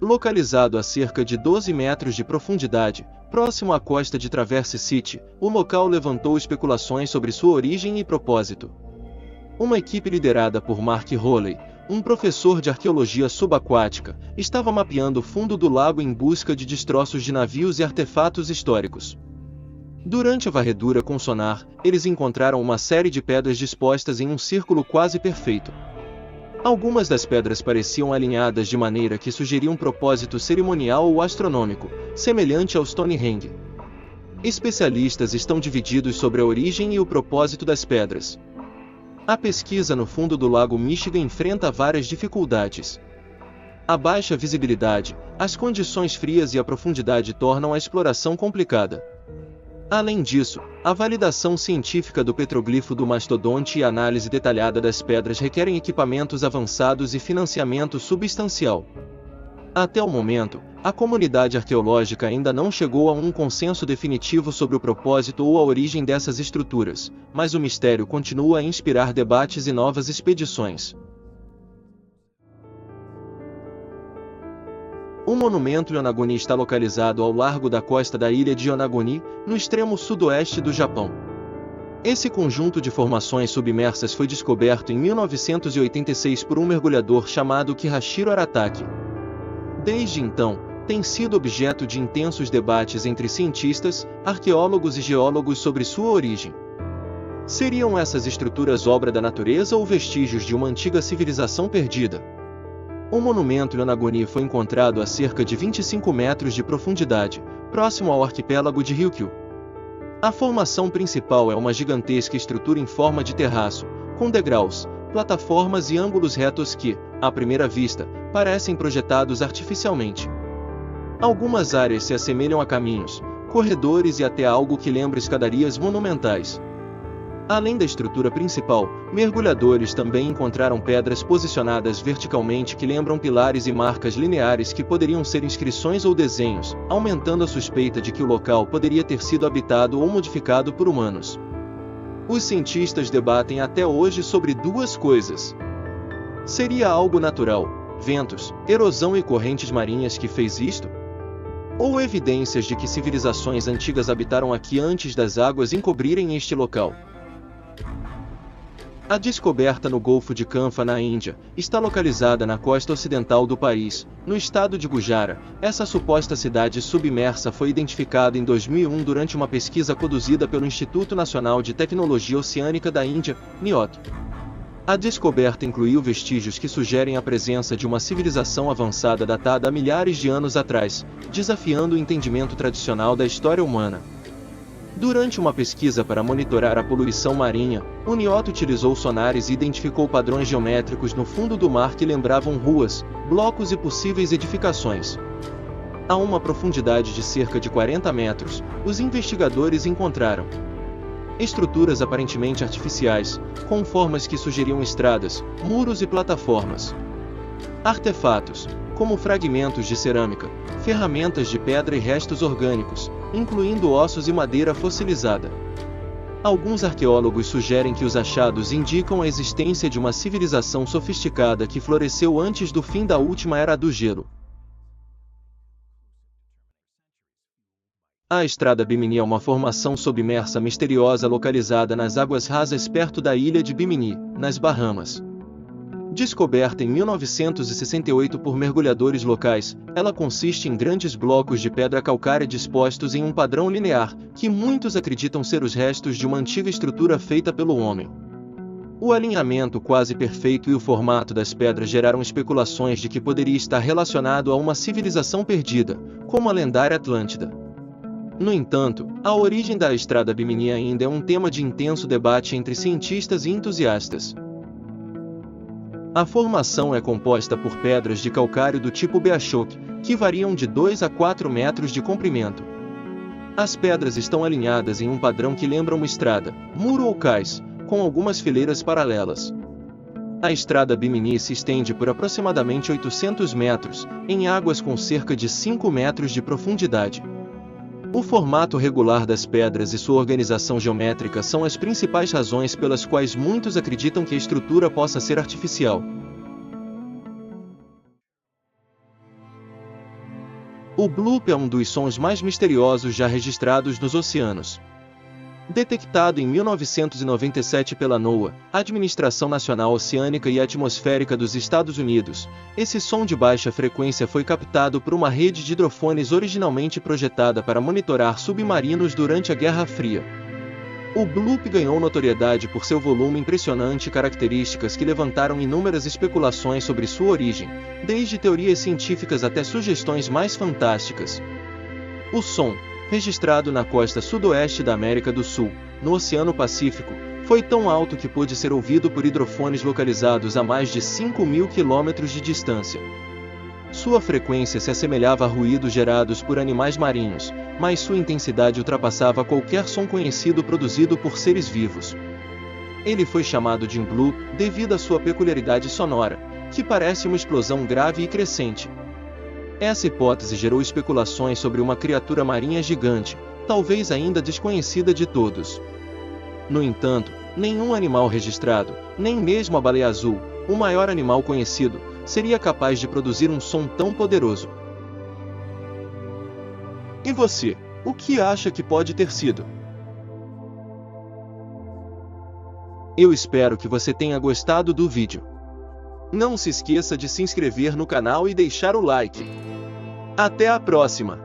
Localizado a cerca de 12 metros de profundidade, próximo à costa de Traverse City, o local levantou especulações sobre sua origem e propósito. Uma equipe liderada por Mark Holley, um professor de arqueologia subaquática, estava mapeando o fundo do lago em busca de destroços de navios e artefatos históricos. Durante a varredura com sonar, eles encontraram uma série de pedras dispostas em um círculo quase perfeito. Algumas das pedras pareciam alinhadas de maneira que sugeria um propósito cerimonial ou astronômico, semelhante ao Stonehenge. Especialistas estão divididos sobre a origem e o propósito das pedras. A pesquisa no fundo do Lago Michigan enfrenta várias dificuldades. A baixa visibilidade, as condições frias e a profundidade tornam a exploração complicada. Além disso, a validação científica do petroglifo do mastodonte e a análise detalhada das pedras requerem equipamentos avançados e financiamento substancial. Até o momento, a comunidade arqueológica ainda não chegou a um consenso definitivo sobre o propósito ou a origem dessas estruturas, mas o mistério continua a inspirar debates e novas expedições. O monumento Yonaguni está localizado ao largo da costa da ilha de Yonaguni, no extremo sudoeste do Japão. Esse conjunto de formações submersas foi descoberto em 1986 por um mergulhador chamado Kihachiro Arataki. Desde então, tem sido objeto de intensos debates entre cientistas, arqueólogos e geólogos sobre sua origem. Seriam essas estruturas obra da natureza ou vestígios de uma antiga civilização perdida? O monumento Yonaguni foi encontrado a cerca de 25 metros de profundidade, próximo ao arquipélago de Ryukyu. A formação principal é uma gigantesca estrutura em forma de terraço, com degraus, plataformas e ângulos retos que, à primeira vista, parecem projetados artificialmente. Algumas áreas se assemelham a caminhos, corredores e até algo que lembra escadarias monumentais. Além da estrutura principal, mergulhadores também encontraram pedras posicionadas verticalmente que lembram pilares e marcas lineares que poderiam ser inscrições ou desenhos, aumentando a suspeita de que o local poderia ter sido habitado ou modificado por humanos. Os cientistas debatem até hoje sobre duas coisas. Seria algo natural, ventos, erosão e correntes marinhas que fez isto? Ou evidências de que civilizações antigas habitaram aqui antes das águas encobrirem este local? A descoberta no Golfo de Kampha, na Índia, está localizada na costa ocidental do país, no estado de Gujarat. Essa suposta cidade submersa foi identificada em 2001 durante uma pesquisa conduzida pelo Instituto Nacional de Tecnologia Oceânica da Índia, NIOT. A descoberta incluiu vestígios que sugerem a presença de uma civilização avançada datada a milhares de anos atrás, desafiando o entendimento tradicional da história humana. Durante uma pesquisa para monitorar a poluição marinha, o NIOT utilizou sonares e identificou padrões geométricos no fundo do mar que lembravam ruas, blocos e possíveis edificações. A uma profundidade de cerca de 40 metros, os investigadores encontraram estruturas aparentemente artificiais, com formas que sugeriam estradas, muros e plataformas. Artefatos, como fragmentos de cerâmica, ferramentas de pedra e restos orgânicos, incluindo ossos e madeira fossilizada. Alguns arqueólogos sugerem que os achados indicam a existência de uma civilização sofisticada que floresceu antes do fim da última era do gelo. A Estrada Bimini é uma formação submersa misteriosa localizada nas águas rasas perto da ilha de Bimini, nas Bahamas. Descoberta em 1968 por mergulhadores locais, ela consiste em grandes blocos de pedra calcária dispostos em um padrão linear, que muitos acreditam ser os restos de uma antiga estrutura feita pelo homem. O alinhamento quase perfeito e o formato das pedras geraram especulações de que poderia estar relacionado a uma civilização perdida, como a lendária Atlântida. No entanto, a origem da Estrada Bimini ainda é um tema de intenso debate entre cientistas e entusiastas. A formação é composta por pedras de calcário do tipo Beachoque, que variam de 2 a 4 metros de comprimento. As pedras estão alinhadas em um padrão que lembra uma estrada, muro ou cais, com algumas fileiras paralelas. A Estrada Bimini se estende por aproximadamente 800 metros, em águas com cerca de 5 metros de profundidade. O formato regular das pedras e sua organização geométrica são as principais razões pelas quais muitos acreditam que a estrutura possa ser artificial. O bloop é um dos sons mais misteriosos já registrados nos oceanos. Detectado em 1997 pela NOAA, Administração Nacional Oceânica e Atmosférica dos Estados Unidos, esse som de baixa frequência foi captado por uma rede de hidrofones originalmente projetada para monitorar submarinos durante a Guerra Fria. O bloop ganhou notoriedade por seu volume impressionante e características que levantaram inúmeras especulações sobre sua origem, desde teorias científicas até sugestões mais fantásticas. O som, registrado na costa sudoeste da América do Sul, no Oceano Pacífico, foi tão alto que pôde ser ouvido por hidrofones localizados a mais de 5.000 quilômetros de distância. Sua frequência se assemelhava a ruídos gerados por animais marinhos, mas sua intensidade ultrapassava qualquer som conhecido produzido por seres vivos. Ele foi chamado de bloop devido à sua peculiaridade sonora, que parece uma explosão grave e crescente. Essa hipótese gerou especulações sobre uma criatura marinha gigante, talvez ainda desconhecida de todos. No entanto, nenhum animal registrado, nem mesmo a baleia azul, o maior animal conhecido, seria capaz de produzir um som tão poderoso. E você, o que acha que pode ter sido? Eu espero que você tenha gostado do vídeo. Não se esqueça de se inscrever no canal e deixar o like. Até a próxima!